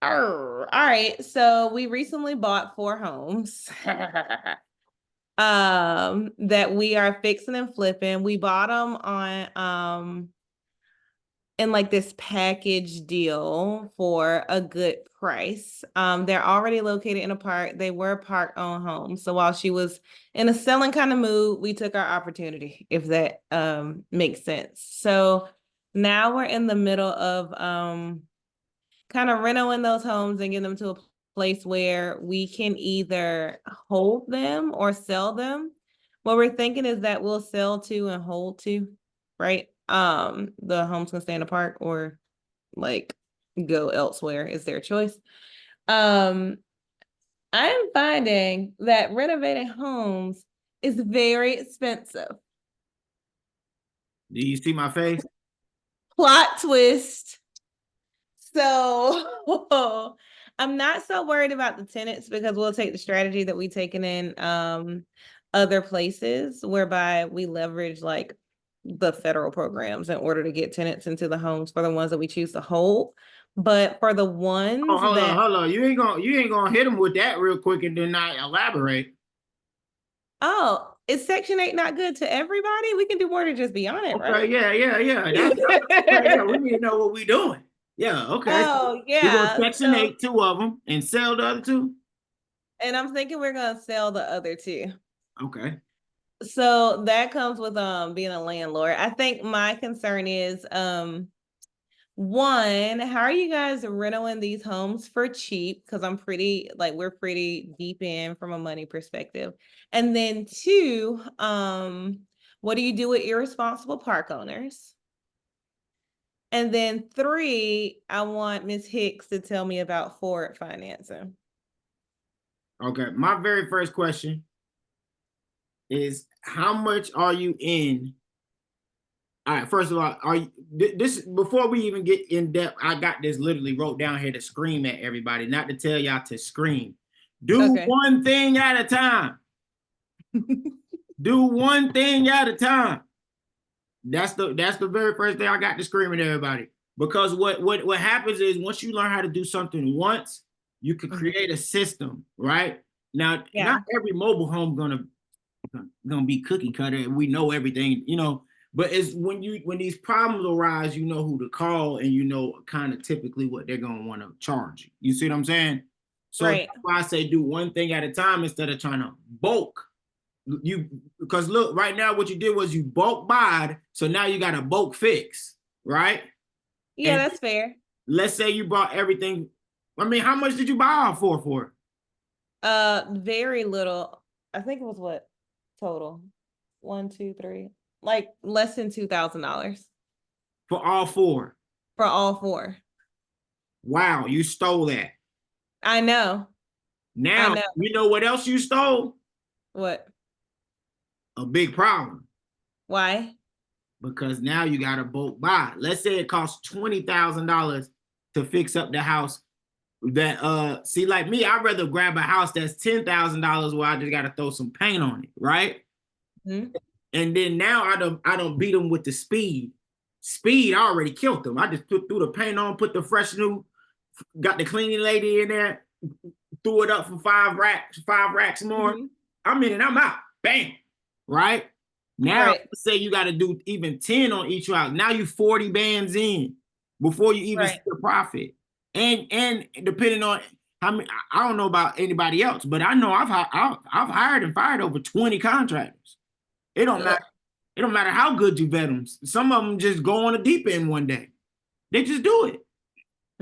All right. So we recently bought 4 homes. That we are fixing and flipping. We bought them on in like this package deal for a good price. They're already located in a park. They were park owned homes. So while she was in a selling kind of mood, we took our opportunity, if that makes sense. So now we're in the middle of kind of renovating those homes and getting them to a place where we can either hold them or sell them. What we're thinking is that we'll sell to and hold to, right? The homes can stay in the park or like go elsewhere is their choice. I'm finding that renovating homes is very expensive. Do you see my face? Plot twist. So I'm not so worried about the tenants because we'll take the strategy that we've taken in other places whereby we leverage like the federal programs in order to get tenants into the homes for the ones that we choose to hold. But for the ones Oh, hold that on. You ain't gonna hit them with that real quick and then not elaborate. oh, is Section 8 not good to everybody? We can do more than just be on it, Okay, right? yeah. Yeah, we need to know what we doing. Yeah, okay. Oh, We're gonna yeah. Section 8 two of them and sell the other two. And I'm thinking we're gonna sell the other two. Okay. So that comes with being a landlord. I think my concern is one, how are you guys renting these homes for cheap? Because we're pretty deep in from a money perspective. And then two, what do you do with irresponsible park owners? And then three, I want Ms. Hicks to tell me about forward financing. Okay. My very first question is how much are you in? All right, first of all, are you this before we even get in depth? I got this literally wrote down here to scream at everybody, not to tell y'all to scream. Do Okay. one thing at a time. Do one thing at a time. That's the very first thing I got to scream at everybody. Because what happens is once you learn how to do something once, you can create a system, right? Now, not every mobile home gonna be cookie cutter and we know everything, but it's when these problems arise, you know who to call and you know kind of typically what they're gonna want to charge you. You see what I'm saying? So right. That's why I say do one thing at a time instead of trying to bulk. Because look, right now what you did was you bulk buy, so now you got a bulk fix, right? Yeah, and that's fair. Let's say you bought everything. I mean, how much did you buy all for? Very little. I think it was what total? 1, 2, 3, like less than $2,000 For all four. for all four. Wow, you stole that. I know. Now, you know what else you stole? What? A big problem. Why? Because now you got to bulk buy. Let's say it costs $20,000 to fix up the house. That see, like me, I'd rather grab a house that's $10,000 where I just got to throw some paint on it, right? Mm-hmm. And then now I don't beat them with the speed. Speed, I already killed them. I just threw the paint on, put the fresh new, got the cleaning lady in there, threw it up for 5 racks more. Mm-hmm. I'm in and I'm out. Bam. Right? Now, let's say you got to do even 10 on each house. Now you 40 bands in before you even see the profit. And depending on how many, I don't know about anybody else, but I know I've hired and fired over 20 contractors. It don't matter. It don't matter how good you vet them. Some of them just go on the deep end one day. They just do it.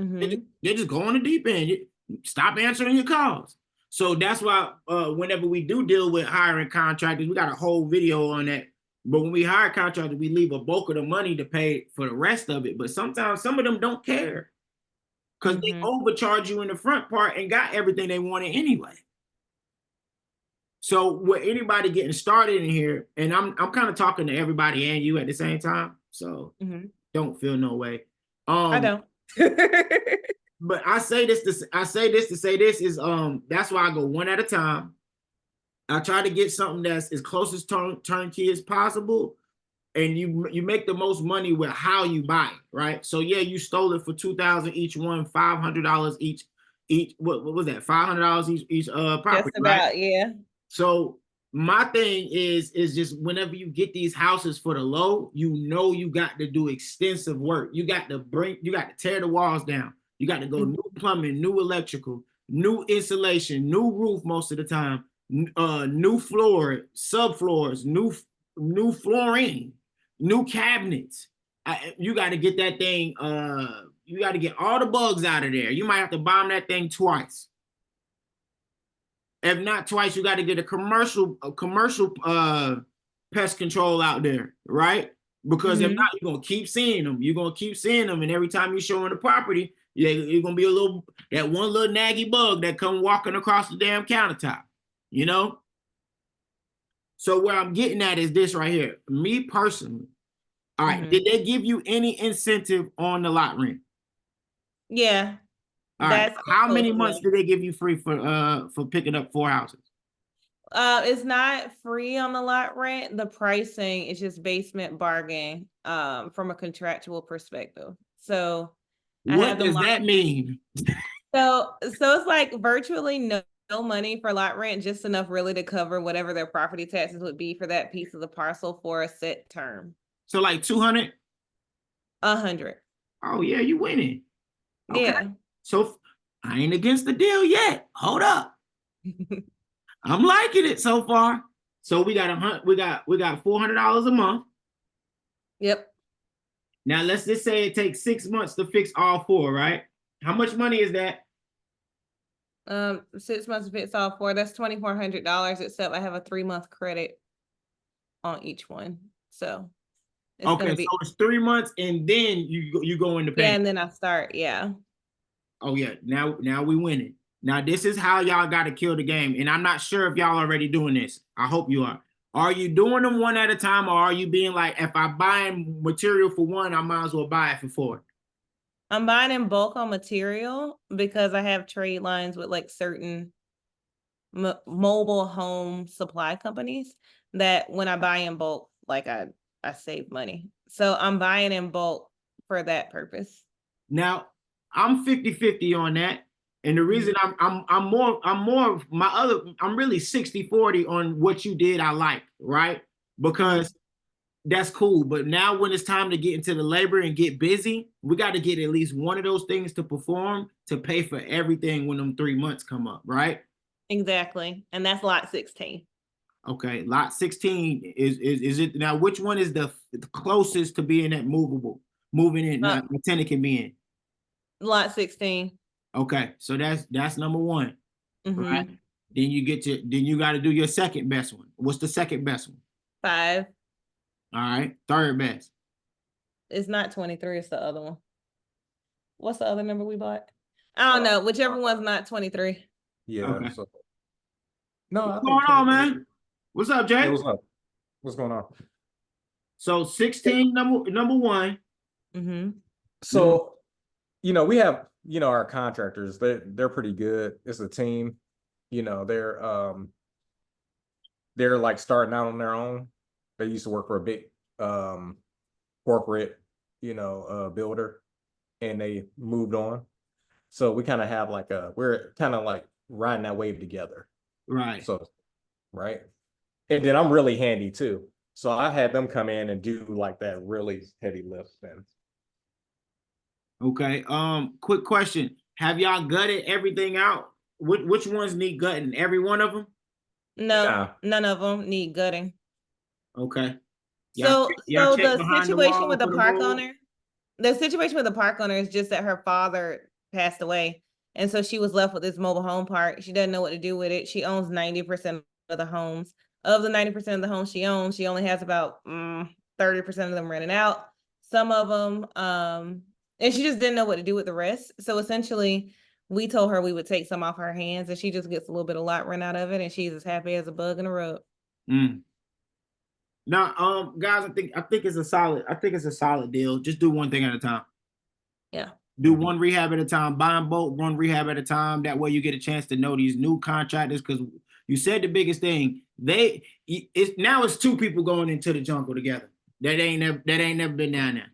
Mm-hmm. They just go on the deep end. You stop answering your calls. So that's why whenever we do deal with hiring contractors, we got a whole video on that. But when we hire contractors, we leave a bulk of the money to pay for the rest of it. But sometimes some of them don't care because they overcharge you in the front part and got everything they wanted anyway. So with anybody getting started in here, and I'm kind of talking to everybody and you at the same time, so don't feel no way. I don't. But I say this to say this is that's why I go one at a time. I try to get something that's as close as turnkey as possible, and you make the most money with how you buy it, right? So yeah, you stole it for $2,000 each one, $500 each. What was that? $500 each property, Just about, right? yeah. So my thing is just whenever you get these houses for the low, you got to do extensive work. You got to tear the walls down. You got to go new plumbing, new electrical, new insulation, new roof most of the time, new floor, subfloors, new flooring, new cabinets. You got to get that thing. You got to get all the bugs out of there. You might have to bomb that thing twice. If not twice, you got to get a commercial pest control out there, right? Because if not, you're gonna keep seeing them. You're gonna keep seeing them, and every time you're showing the property, you're gonna be that one little naggy bug that come walking across the damn countertop, you know. So where I'm getting at is this right here. Me personally, all right, did they give you any incentive on the lot rent? Yeah. All right. How many months did they give you free for picking up 4 houses? It's not free on the lot rent. The pricing is just basement bargain from a contractual perspective. So what does that mean? So it's like virtually no money for lot rent, just enough really to cover whatever their property taxes would be for that piece of the parcel for a set term. So like 200? 100. Oh yeah, you winning. Okay. Yeah. So I ain't against the deal yet. Hold up. I'm liking it so far. So we got $400 a month. Yep. Now let's just say it takes 6 months to fix all 4, right? How much money is that? 6 months to fix all 4. That's $2,400, except I have a 3-month credit on each one. So it's okay, so it's 3 months and then you go into payment. Yeah, and then I start, yeah. Oh yeah, now we winning. Now this is how y'all got to kill the game, and I'm not sure if y'all already doing this. I hope you are. Are you doing them one at a time, or are you being like, if I buy material for 1, I might as well buy it for 4? I'm buying in bulk on material because I have trade lines with like certain mobile home supply companies that when I buy in bulk, like I save money. So I'm buying in bulk for that purpose. Now I'm 50-50 on that. And the reason I'm really 60-40 on what you did. I like, right? Because that's cool. But now when it's time to get into the labor and get busy, we got to get at least one of those things to perform to pay for everything when them 3 months come up, right? Exactly. And that's lot 16. Okay. Lot 16 is it now? Which one is the closest to being that moving in, the tenant can be in? Lot 16. Okay, so that's number 1, right? Then you got to do your second best one. What's the second best one? 5. All right, third best. It's not 23. It's the other one. What's the other number we bought? I don't know. Whichever one's not 23. Yeah. Okay. So, no, what's going on, man? What's up, Jay? Hey, what's up? What's going on? So 16, number 1. So, we have. Our contractors, they're pretty good. It's a team. They're like starting out on their own. They used to work for a big corporate, builder, and they moved on. So we kind of have we're kind of like riding that wave together. Right. So, right. And then I'm really handy too. So I had them come in and do like that really heavy lift then. Okay. Quick question. Have y'all gutted everything out? Which ones need gutting? Every one of them? No, none of them need gutting. Okay. So the situation with the park owner, is just that her father passed away. And so she was left with this mobile home park. She doesn't know what to do with it. She owns 90% of the homes. Of the 90% of the homes she owns, she only has about 30% of them rented out. Some of them, and she just didn't know what to do with the rest. So essentially, we told her we would take some off her hands, and she just gets a little bit of lot rent out of it, and she's as happy as a bug in a rug. Now, guys, I think it's a solid deal. Just do one thing at a time. Yeah. Do one rehab at a time. Buy them both, one rehab at a time. That way, you get a chance to know these new contractors. Because you said the biggest thing. Now it's 2 people going into the jungle together. That ain't never been down there.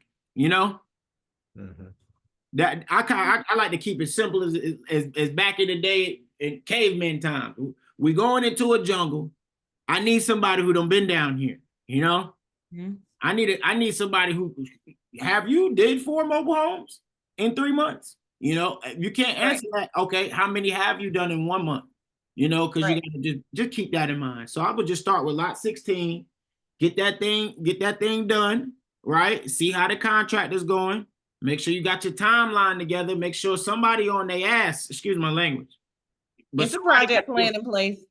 That I like to keep it simple as back in the day in caveman time. We going into a jungle. I need somebody who done been down here, you know? Mhm. I need somebody who have you did 4 mobile homes in 3 months. You know, you can't answer that. Okay, how many have you done in 1 month? You know, because you Right. gotta just keep that in mind. So I would just start with lot 16, get that thing done, right? See how the contract is going. Make sure you got your timeline together. Make sure somebody on their ass, excuse my language. But Get the somebody got project plan in place.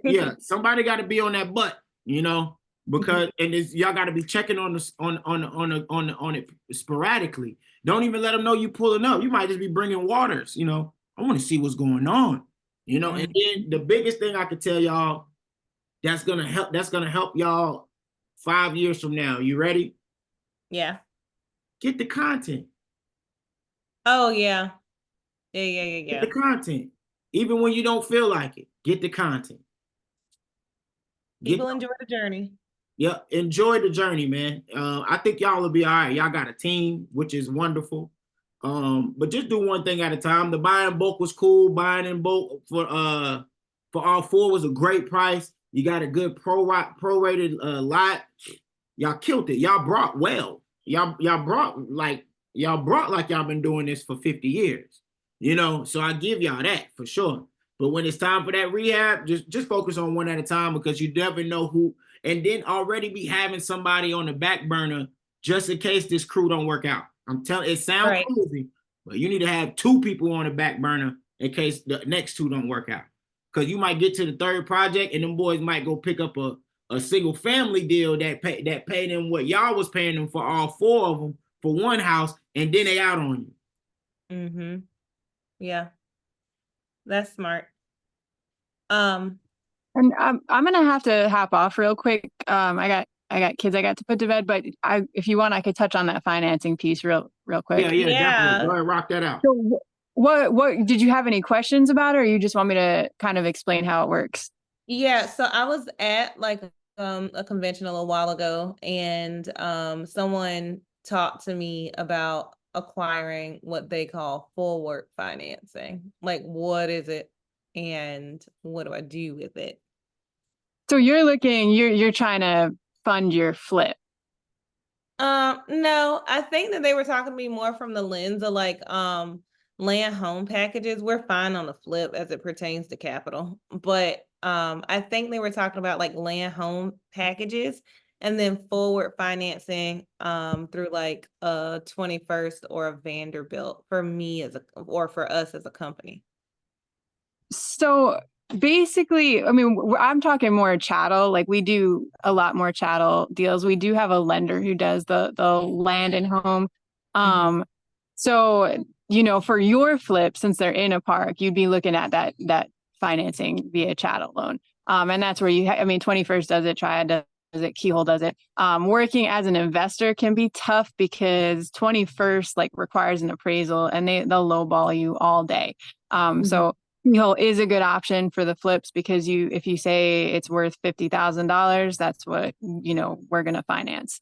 yeah, somebody got to be on that butt, you know, because and it's, y'all got to be checking on this on it sporadically. Don't even let them know you pulling up. You might just be bringing waters, you know. I want to see what's going on, you know. And then the biggest thing I could tell y'all that's gonna help y'all 5 years from now. You ready? Yeah. Get the content. Oh yeah. Yeah. Get the content. Even when you don't feel like it, get the content. People enjoy the journey. Yeah, enjoy the journey, man. I think y'all will be all right. Y'all got a team, which is wonderful. But just do one thing at a time. The buying bulk was cool. Buying in bulk for all 4 was a great price. You got a good prorated lot. Y'all killed it. Y'all brought well. Y'all brought like y'all been doing this for 50 years. You know, so I give y'all that for sure. But when it's time for that rehab, just focus on one at a time because you never know who. And then already be having somebody on the back burner just in case this crew don't work out. I'm telling, it sounds crazy, but you need to have 2 people on the back burner in case the next 2 don't work out. Because you might get to the 3rd project and them boys might go pick up a single family deal that pay them what y'all was paying them for all 4 of them for one house, and then they out on you. Mm-hmm. Yeah. That's smart. And I'm gonna have to hop off real quick. I got kids I got to put to bed, but if you want, I could touch on that financing piece real quick. Yeah, definitely. Go ahead, rock that out. So what did you have any questions about it, or you just want me to kind of explain how it works? Yeah, so I was at like a convention a little while ago, and someone talked to me about acquiring what they call forward financing. Like, what is it and what do I do with it? So you're trying to fund your flip. No, I think that they were talking to me more from the lens of like land home packages. We're fine on the flip as it pertains to capital, but I think they were talking about like land home packages and then forward financing through like a 21st or a Vanderbilt for me or for us as a company. So basically, I mean, I'm talking more chattel. Like we do a lot more chattel deals. We do have a lender who does the land and home. So, you know, for your flip, since they're in a park, you'd be looking at that financing via chattel loan. And that's where I mean, 21st does it, Triad does it, Keyhole does it. Working as an investor can be tough because 21st like requires an appraisal and they'll lowball you all day. So Keyhole is a good option for the flips because if you say it's worth $50,000, that's what, you know, we're going to finance.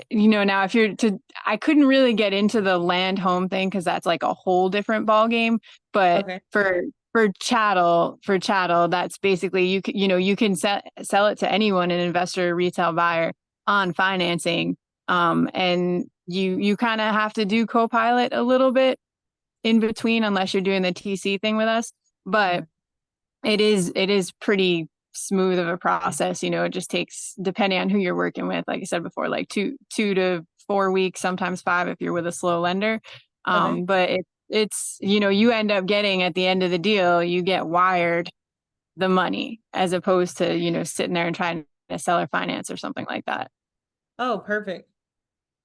You know, now I couldn't really get into the land home thing because that's like a whole different ball game. But for chattel, that's basically you can sell it to anyone, an investor, retail buyer on financing. And you kind of have to do co-pilot a little bit in between unless you're doing the TC thing with us. But it is pretty smooth of a process. You know, it just takes, depending on who you're working with, like I said before, like 2 to 4 weeks, sometimes 5 if you're with a slow lender. But it's, you know, you end up getting at the end of the deal, you get wired the money as opposed to, you know, sitting there and trying to seller finance or something like that. Oh, perfect.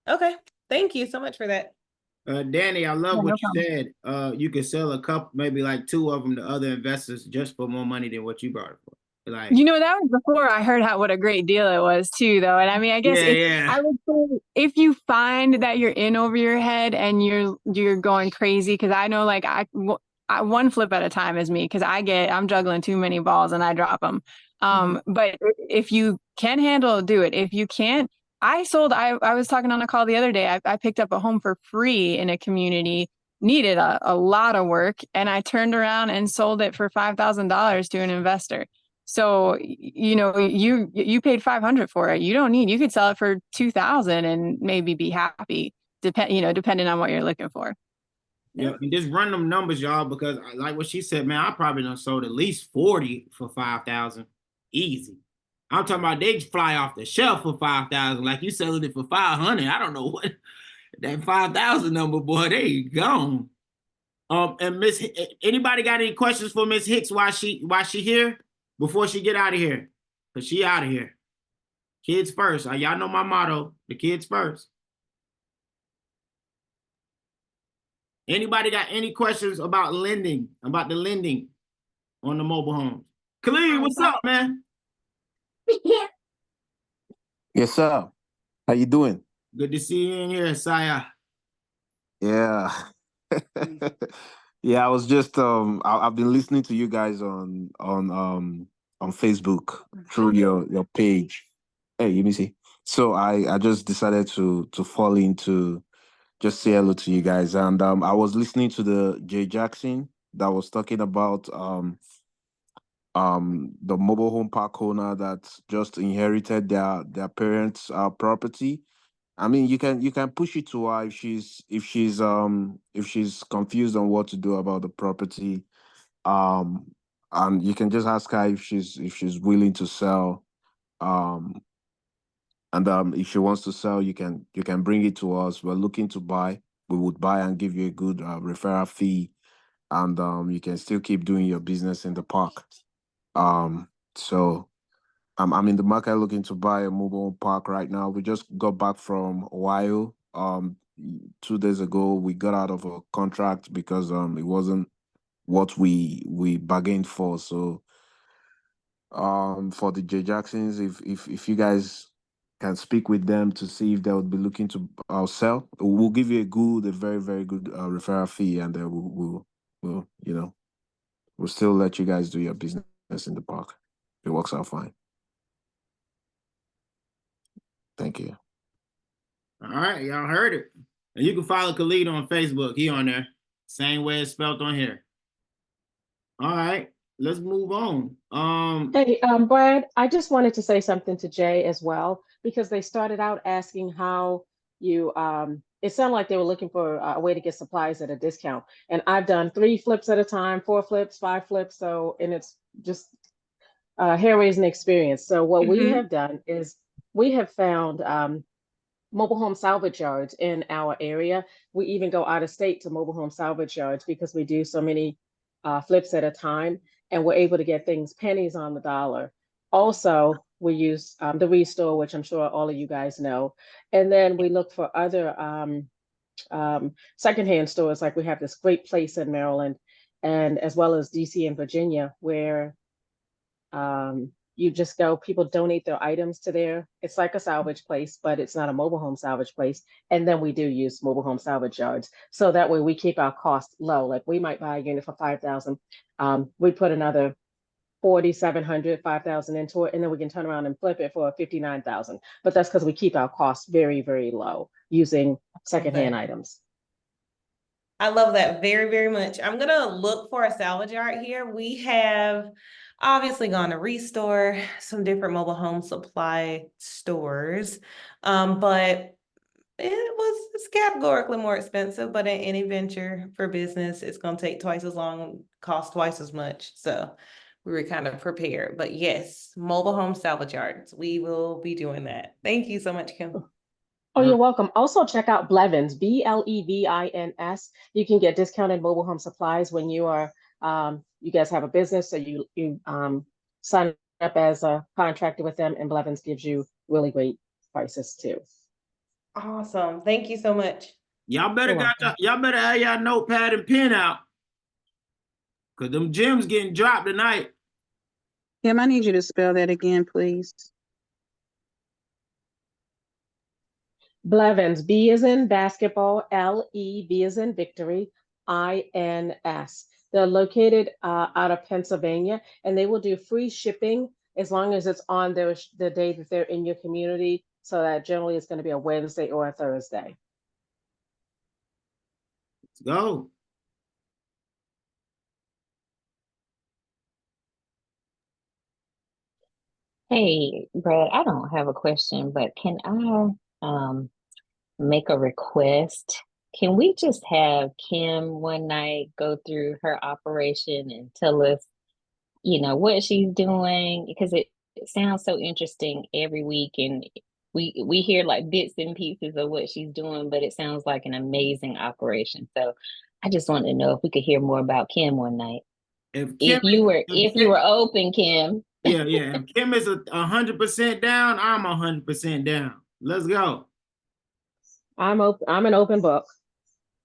Okay. Thank you so much for that. Danny, I love what you said. You could sell a couple, maybe like 2 of them to other investors just for more money than what you brought it for. Like, you know, that was before I heard what a great deal it was too, though. And I mean, I guess I would say if you find that you're in over your head and you're going crazy, because I know like I one flip at a time is me because I'm juggling too many balls and I drop them. But if you can handle it, do it. If you can't, I was talking on a call the other day. I picked up a home for free in a community, needed a lot of work, and I turned around and sold it for $5,000 to an investor. So, you know, you paid 500 for it. You could sell it for 2,000 and maybe be happy, depending on what you're looking for. Yeah, and just run them numbers, y'all, because like what she said, man, I probably done sold at least 40 for 5,000. Easy. I'm talking about they fly off the shelf for 5,000. Like you selling it for 500. I don't know what that 5,000 number, boy, they gone. And anybody got any questions for Miss Hicks while she here before she get out of here? Cause she out of here. Kids first. Y'all know my motto, the kids first. Anybody got any questions about the lending on the mobile homes? Khalid, what's up, man? Yes, sir. How you doing? Good to see you in here, Saya. Yeah. Yeah, I was just I've been listening to you guys on Facebook through your page. Hey, you me see. So I just decided to fall into just say hello to you guys. And I was listening to the Jay Jackson that was talking about the mobile home park owner that just inherited their parents' property. I mean, you can push it to her if she's confused on what to do about the property. Um, and you can just ask her if she's willing to sell. Um, and if she wants to sell, you can bring it to us. We're looking to buy. We would buy and give you a good referral fee, and you can still keep doing your business in the park. So I'm in the market looking to buy a mobile home park right now. We just got back from Ohio. 2 days ago, we got out of a contract because it wasn't what we bargained for. So for the J Jacksons, if you guys can speak with them to see if they would be looking to sell, we'll give you a very very good referral fee, and then we'll we'll still let you guys do your business in the park. It works out fine. Thank you. All right, y'all heard it. And you can follow Khalid on Facebook. He on there. Same way it's spelled on here. All right, let's move on. Hey, Brad, I just wanted to say something to Jay as well, because they started out asking how it sounded like they were looking for a way to get supplies at a discount. And I've done 3 flips at a time, 4 flips, 5 flips. So, and it's just hair-raising experience. So what we have done is we have found mobile home salvage yards in our area. We even go out of state to mobile home salvage yards because we do so many flips at a time, and we're able to get things pennies on the dollar. Also, we use the Restore, which I'm sure all of you guys know, and then we look for other secondhand stores. Like we have this great place in Maryland, and as well as DC and Virginia, where you just go, people donate their items to there. It's like a salvage place, but it's not a mobile home salvage place. And then we do use mobile home salvage yards. So that way we keep our costs low. Like we might buy a unit for 5,000. We put another 4,700, 5,000 into it, and then we can turn around and flip it for 59,000. But that's because we keep our costs very, very low using secondhand items. I love that very, very much. I'm gonna look for a salvage yard here. We have obviously gone to Restore, some different mobile home supply stores, but it's categorically more expensive. But in any venture for business, it's gonna take twice as long, cost twice as much. So we were kind of prepared. But yes, mobile home salvage yards. We will be doing that. Thank you so much, Kim. Oh, you're welcome. Also, check out Blevins, Blevins. You can get discounted mobile home supplies when you are, you guys have a business, so you sign up as a contractor with them, and Blevins gives you really great prices too. Awesome. Thank you so much. Y'all better have y'all notepad and pen out, cause them gems getting dropped tonight. Kim, I need you to spell that again, please. Blevins, B as in basketball, L-E-V as in victory, I-N-S. They're located out of Pennsylvania, and they will do free shipping as long as it's on the day that they're in your community. So that generally is going to be a Wednesday or a Thursday. Let's go. Hey, Brad, I don't have a question, but can I make a request? Can we just have Kim one night go through her operation and tell us, what she's doing? Because it sounds so interesting every week, and we hear like bits and pieces of what she's doing, but it sounds like an amazing operation. So I just wanted to know if we could hear more about Kim one night. If Kim, If you were if if you were open, Kim. yeah. If Kim is 100% down, I'm 100% down. Let's go. I'm open. I'm an open book.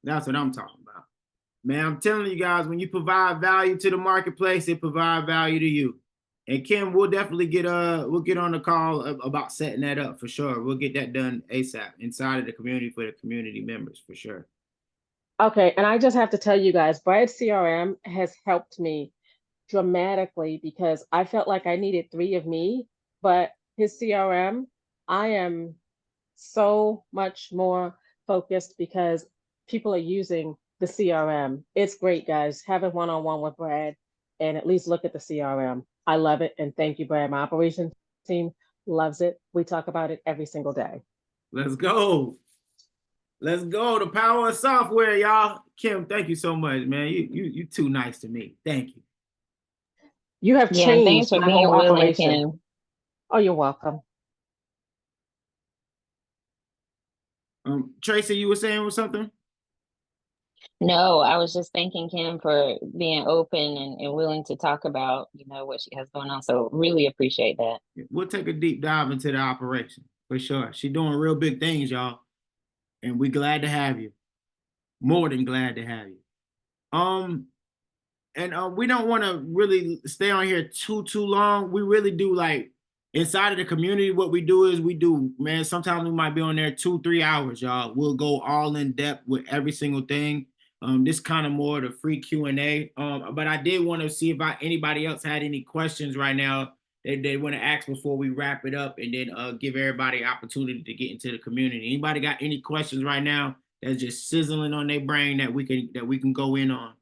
That's what I'm talking about. Man, I'm telling you guys, when you provide value to the marketplace, it provide value to you. And Kim, we'll definitely get on the call about setting that up for sure. We'll get that done ASAP inside of the community for the community members for sure. Okay, and I just have to tell you guys, Brad CRM has helped me dramatically because I felt like I needed 3 of me, but his CRM, I am so much more focused because people are using the CRM. It's great, guys. Have a one-on-one with Brad and at least look at the CRM. I love it. And thank you, Brad. My operations team loves it. We talk about it every single day. Let's go. Let's go. The power of software, y'all. Kim, thank you so much, man. You too nice to me. Thank you. You have Yeah, and thanks changed for my being whole willing, operation. Kim. Oh, you're welcome. Tracy, you were saying something? No, I was just thanking Kim for being open and willing to talk about, what she has going on. So really appreciate that. We'll take a deep dive into the operation for sure. She's doing real big things, y'all. And we're glad to have you. More than glad to have you. And we don't want to really stay on here too long. We really do like inside of the community. What we do is man, sometimes we might be on there 2-3 hours, y'all. We'll go all in depth with every single thing. This kind of more the free Q&A. But I did want to see if anybody else had any questions right now they want to ask before we wrap it up, and then give everybody opportunity to get into the community. Anybody got any questions right now that's just sizzling on their brain that we can go in on?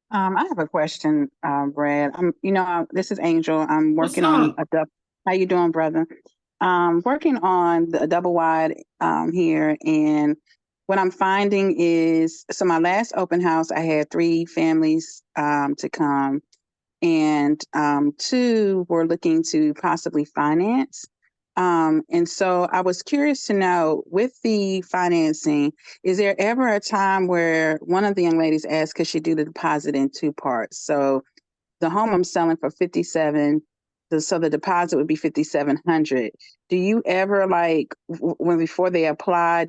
I have a question, Brad. This is Angel. I'm working on a double. How you doing, brother? Working on a double wide here, and what I'm finding is, so my last open house, I had 3 families to come, and 2 were looking to possibly finance. And so I was curious to know, with the financing, is there ever a time where one of the young ladies asked, could she do the deposit in 2 parts? So the home I'm selling for 57, so the deposit would be 5,700. Do you ever, like, when before they apply,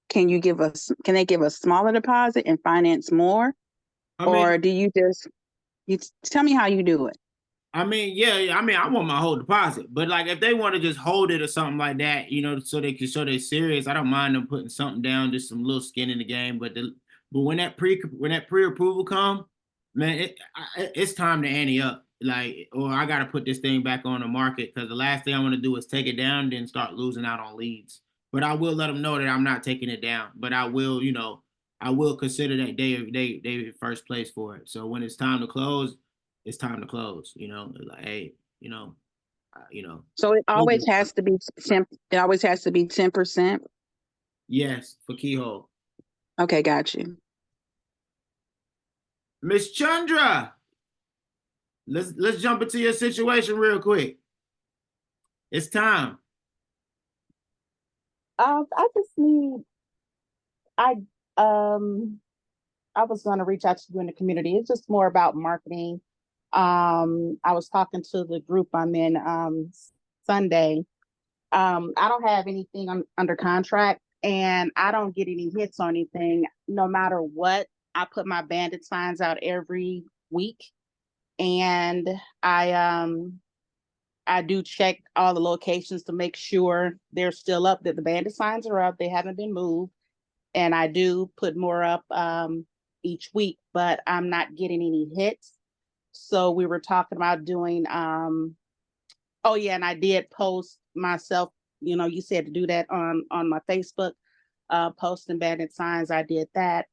can they give a smaller deposit and finance more? Or do you tell me how you do it? I mean, yeah. I mean, I want my whole deposit, but like if they want to just hold it or something like that, so they can show they're serious, I don't mind them putting something down, just some little skin in the game. But when that pre-approval come, man, it's time to ante up. Like, or I got to put this thing back on the market, because the last thing I want to do is take it down, then start losing out on leads. But I will let them know that I'm not taking it down. But I will, I will consider that they first place for it. So when it's time to close, it's time to close. Like, hey, So it always has to be 10. It always has to be 10%. Yes, for keyhole. Okay, got you. Miss Chandra, let's jump into your situation real quick. It's time. I just need. I was going to reach out to you in the community. It's just more about marketing. I was talking to the group I'm in Sunday. I don't have anything under contract, and I don't get any hits or anything. No matter what, I put my bandit signs out every week, and I do check all the locations to make sure they're still up, that the bandit signs are up, they haven't been moved, and I do put more up each week, but I'm not getting any hits. So we were talking about doing, oh yeah, and I did post myself, you said to do that on my Facebook, posting bandit signs. I did that.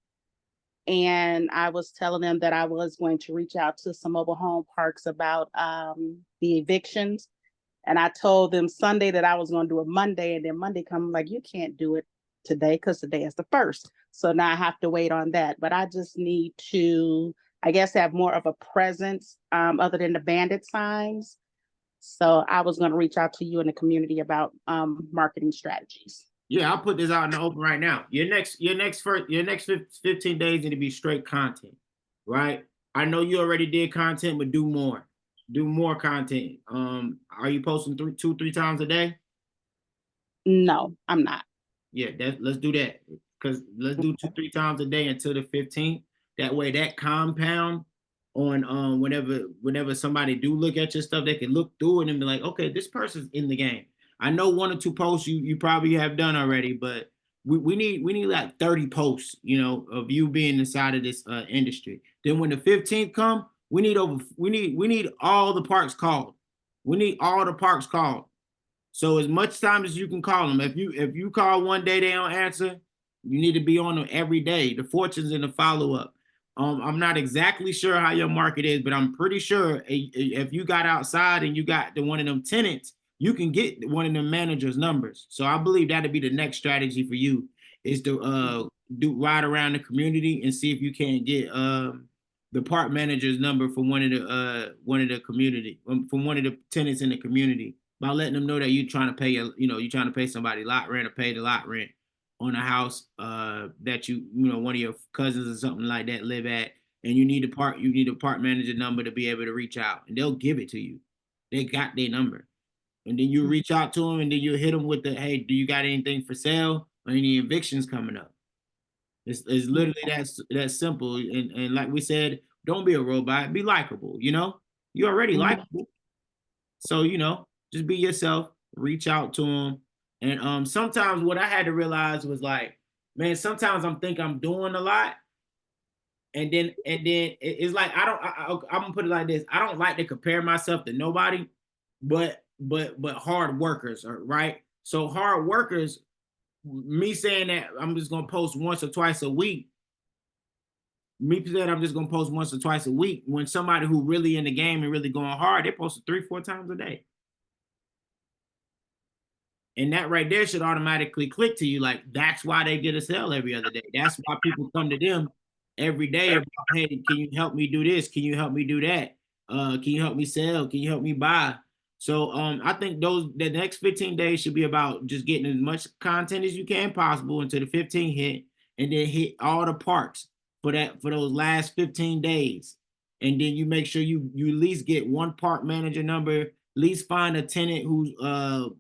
And I was telling them that I was going to reach out to some mobile home parks about the evictions. And I told them Sunday that I was going to do it Monday, and then Monday come like, you can't do it today because today is the 1st. So now I have to wait on that. But I just need to, I guess, have more of a presence other than the bandit signs. So I was going to reach out to you in the community about marketing strategies. Yeah, I'll put this out in the open right now. Your next 15 days need to be straight content, right? I know you already did content, but do more. Do more content. Are you posting 3 times a day? No, I'm not. Yeah, let's do that. Because let's do 2-3 times a day until the 15th. That way that compound on whenever somebody do look at your stuff, they can look through it and be like, okay, this person's in the game. I know 1 or 2 posts you probably have done already, but we need like 30 posts, you know, of you being inside of this industry. Then when the 15th come, we need all the parks called. We need all the parks called. So as much time as you can call them. If you call one day they don't answer, you need to be on them every day. The fortunes in the follow-up. I'm not exactly sure how your market is, but I'm pretty sure if you got outside and you got one of them tenants, you can get one of them managers' numbers. So I believe that'd be the next strategy for you, is to ride around the community and see if you can get the park manager's number from one of the community, from one of the tenants in the community, by letting them know that you're trying to pay you're trying to pay somebody lot rent or pay the lot rent on a house that one of your cousins or something like that live at, and you need a park manager number to be able to reach out, and they'll give it to you. They got their number. And then you reach out to them, and then you hit them with the, hey, do you got anything for sale or any evictions coming up? It's literally that simple. And like we said, don't be a robot, be likable, You're already likable. So, just be yourself, reach out to them. And sometimes what I had to realize was like, man, sometimes I'm doing a lot. And then it's like, I'm gonna put it like this. I don't like to compare myself to nobody, but hard workers, right? So hard workers, me saying that I'm just gonna post once or twice a week, when somebody who really in the game and really going hard, they post 3-4 times a day. And that right there should automatically click to you. Like, that's why they get a sale every other day. That's why people come to them every day about, hey, can you help me do this? Can you help me do that? Can you help me sell? Can you help me buy? So I think the next 15 days should be about just getting as much content as you can possible until the 15 hit, and then hit all the parks for those last 15 days. And then you make sure you at least get one park manager number, at least find a tenant who's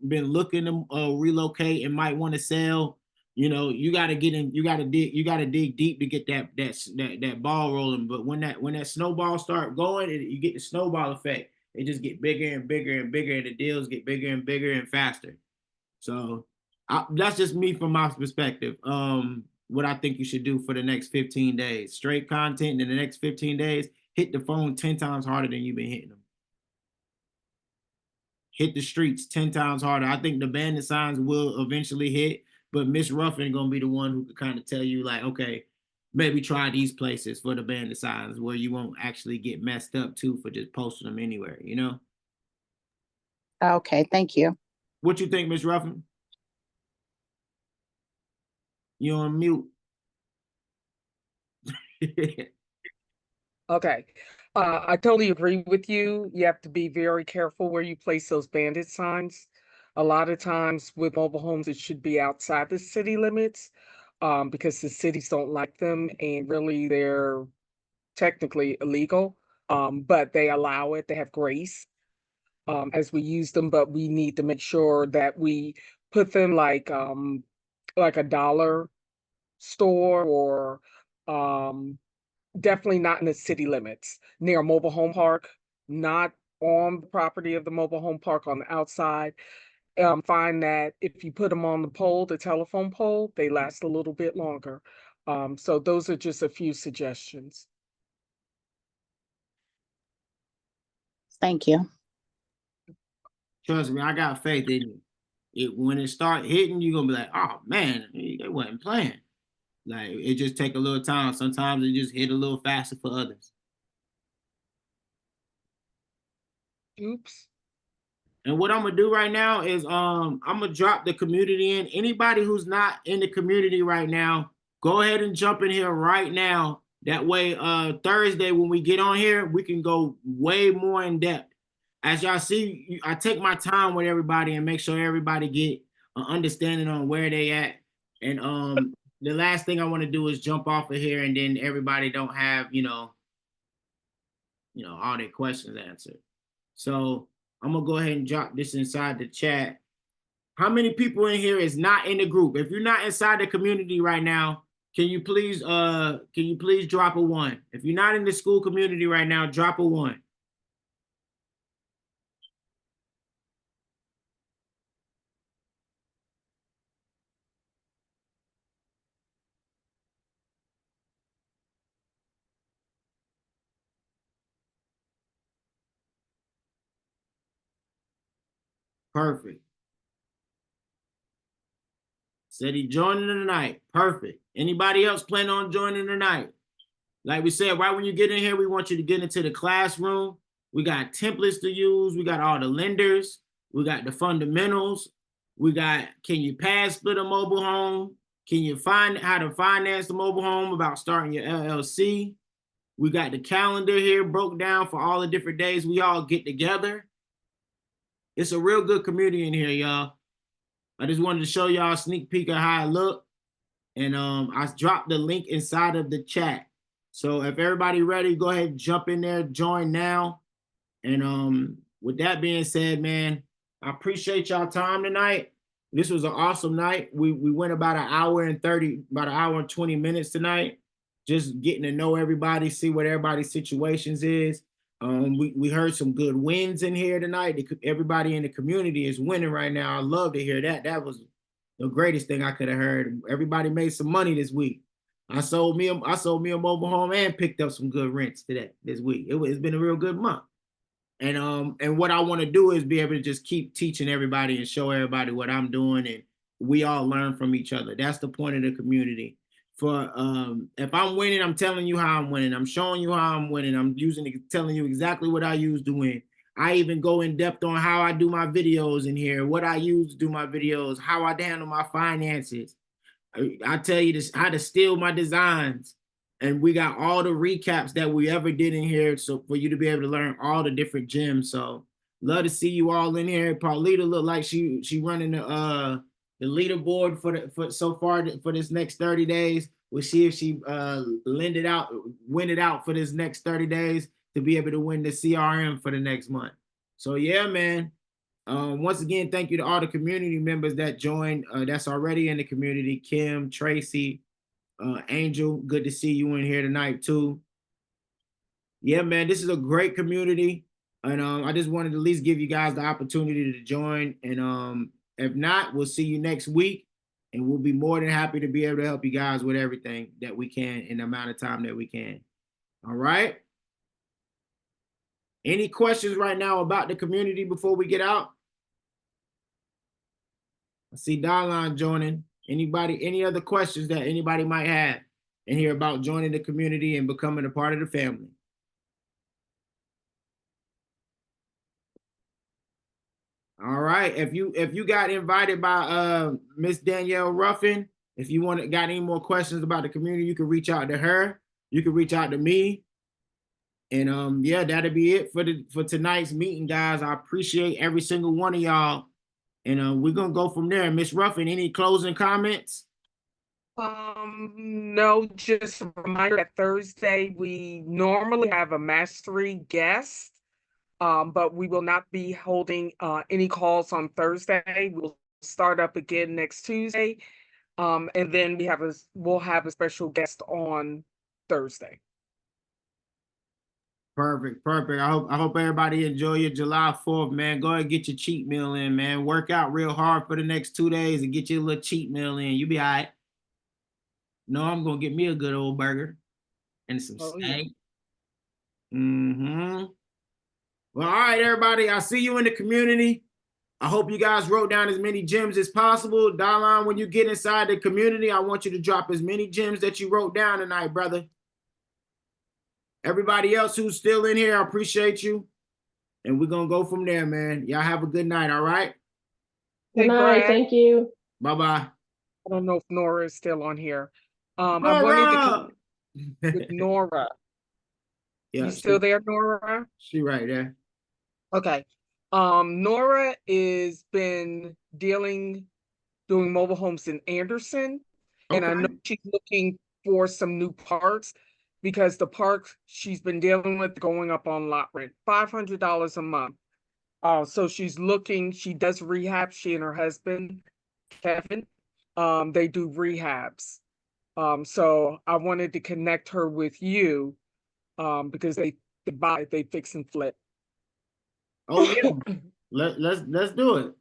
been looking to relocate and might want to sell. You got to dig deep to get that ball rolling. But when that snowball start going, you get the snowball effect. It just get bigger and bigger and bigger, and the deals get bigger and bigger and faster. So that's just me from my perspective. What I think you should do for the next 15 days, straight content. In the next 15 days, hit the phone 10 times harder than you've been hitting them. Hit the streets 10 times harder. I think the bandit signs will eventually hit, but Miss Ruffin gonna be the one who can kind of tell you, like, okay, maybe try these places for the bandit signs where you won't actually get messed up too for just posting them anywhere, Okay, thank you. What you think, Miss Ruffin? You on mute. Okay. I totally agree with you. You have to be very careful where you place those bandit signs. A lot of times with mobile homes, it should be outside the city limits, because the cities don't like them, and really they're technically illegal. But they allow it. They have grace as we use them, but we need to make sure that we put them like a dollar store, or definitely not in the city limits, near a mobile home park, not on the property of the mobile home park, on the outside. Find that if you put them on the pole, the telephone pole, they last a little bit longer. So those are just a few suggestions. Thank you. Trust me, I got faith in you. When it start hitting, you're gonna be like, oh man, they wasn't playing. Like it just take a little time. Sometimes it just hit a little faster for others. Oops. And what I'm gonna do right now is I'm gonna drop the community in. Anybody who's not in the community right now, go ahead and jump in here right now. That way Thursday when we get on here, we can go way more in depth. As y'all see, I take my time with everybody and make sure everybody get an understanding on where they at. And the last thing I want to do is jump off of here and then everybody don't have, all their questions answered. So I'm gonna go ahead and drop this inside the chat. How many people in here is not in the group? If you're not inside the community right now, can you please drop a 1? If you're not in the school community right now, drop a 1. Perfect. Said he joining tonight. Perfect. Anybody else plan on joining tonight? Like we said, right when you get in here, we want you to get into the classroom. We got templates to use. We got all the lenders. We got the fundamentals. We got, can you pass split a mobile home? Can you find how to finance the mobile home about starting your LLC? We got the calendar here broke down for all the different days we all get together. It's a real good community in here, y'all. I just wanted to show y'all a sneak peek of how I look. And I dropped the link inside of the chat. So if everybody ready, go ahead and jump in there, join now. And with that being said, man, I appreciate y'all time tonight. This was an awesome night. We went about an hour and 20 minutes tonight, just getting to know everybody, see what everybody's situations is. We heard some good wins in here tonight. Everybody in the community is winning right now. I love to hear that. That was the greatest thing I could have heard. Everybody made some money this week. I sold me a mobile home and picked up some good rents this week. It's been a real good month. And what I want to do is be able to just keep teaching everybody and show everybody what I'm doing, and we all learn from each other. That's the point of the community. For if I'm winning, I'm telling you how I'm winning. I'm showing you how I'm winning. I'm telling you exactly what I use to win. I even go in depth on how I do my videos in here, what I use to do my videos, how I handle my finances. I tell you this, how to steal my designs. And we got all the recaps that we ever did in here. So for you to be able to learn all the different gems. So love to see you all in here. Paulita look like she running the leaderboard for so far for this next 30 days. We'll see if she win it out for this next 30 days to be able to win the CRM for the next month. So yeah, man. Once again, thank you to all the community members that joined, that's already in the community. Kim, Tracy, Angel, good to see you in here tonight too. Yeah, man, this is a great community. And I just wanted to at least give you guys the opportunity to join. And if not, we'll see you next week. And we'll be more than happy to be able to help you guys with everything that we can in the amount of time that we can. All right. Any questions right now about the community before we get out? I see Darlon joining. Any other questions that anybody might have and hear about joining the community and becoming a part of the family? All right. If you got invited by Miss Danielle Ruffin, if you got any more questions about the community, you can reach out to her. You can reach out to me. And yeah, that'll be it for tonight's meeting, guys. I appreciate every single one of y'all. And we're gonna go from there. Miss Ruffin, any closing comments? No, just a reminder that Thursday we normally have a mastery guest, but we will not be holding any calls on Thursday. We'll start up again next Tuesday, and then we'll have a special guest on Thursday. Perfect. I hope everybody enjoy your July 4th, man. Go ahead and get your cheat meal in, man. Work out real hard for the next 2 days and get your little cheat meal in. You be all right. No, I'm gonna get me a good old burger and some steak. Yeah. Well, all right, everybody. I'll see you in the community. I hope you guys wrote down as many gems as possible. Darlon, when you get inside the community, I want you to drop as many gems that you wrote down tonight, brother. Everybody else who's still in here, I appreciate you. And we're going to go from there, man. Y'all have a good night, all right? Hey, Good night. Brad, Thank you. Bye-bye. I don't know if Nora is still on here. I Nora! wanted to connect with Nora. Yeah, You still there, Nora? she right there. Okay. Nora is been doing mobile homes in Anderson, and I know Okay. she's looking for some new parks because the parks she's been dealing with going up on lot rent, $500 a month. So she's looking, she does rehab, she and her husband, Kevin, they do rehabs. So I wanted to connect her with you, because they buy, they fix and flip. Oh yeah. Let's do it.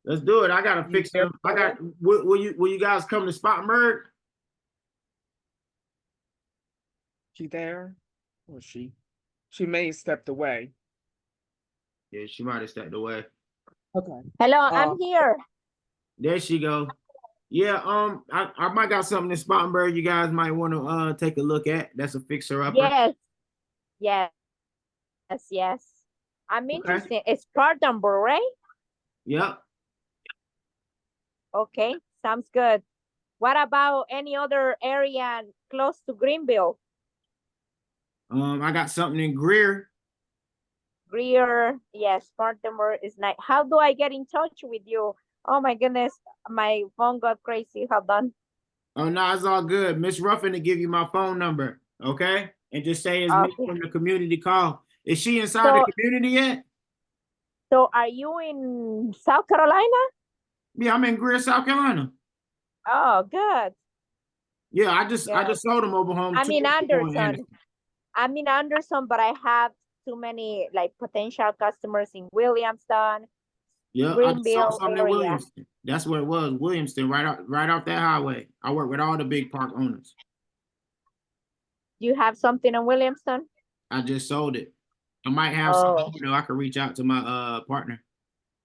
Let's do it. I gotta fix them. I got will you guys come to Spartanburg? She there? Or she may have stepped away. Yeah, she might have stepped away. Okay. Hello, I'm here. There she go. Yeah, I might got something in Spartanburg you guys might want to take a look at. That's a fixer-upper. Yes, yes, yes. I'm interested. It's Spartanburg, right? Yep. Okay, sounds good. What about any other area close to Greenville? I got something in Greer. Greer, yes, Spartanburg is nice. How do I get in touch with you? Oh my goodness, my phone got crazy. Hold on. Oh no, it's all good. Miss Ruffin to give you my phone number, okay? And just say it's me from the community call. Is she inside the community yet? So are you in South Carolina? Yeah, I'm in Greer, South Carolina. Oh, good. Yeah, I just sold a mobile home. I'm in Anderson. I'm in Anderson, but I have too many like potential customers in Williamston, Yeah, I just saw Greenville something in area. Williamston. That's where it was, Williamston, right off that highway. I work with all the big park owners. Do you have something in Williamston? I just sold it. I might have something, I could reach out to my partner.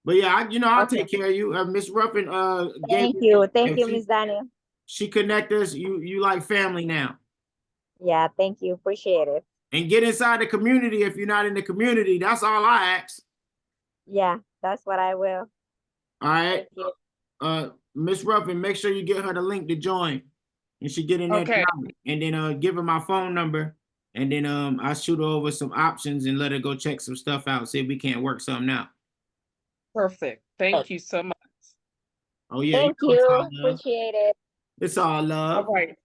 But yeah, I'll take care of you. Miss Ruffin Thank you, Miss Daniel. She connect us. You like family now. Yeah, thank you. Appreciate it. And get inside the community if you're not in the community. That's all I ask. Yeah, that's what I will. All right. Miss Ruffin, make sure you get her the link to join. And she get in there tonight. And then give her my phone number. And then I'll shoot her over some options and let her go check some stuff out. See if we can't work something out. Perfect. Thank you so much. Oh yeah. Thank you. Appreciate it. It's all love. All right.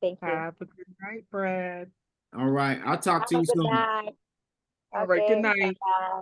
Thank you. Have a good night, Brad. All right. I'll talk to you soon. Good night. All right. Good night. Bye-bye.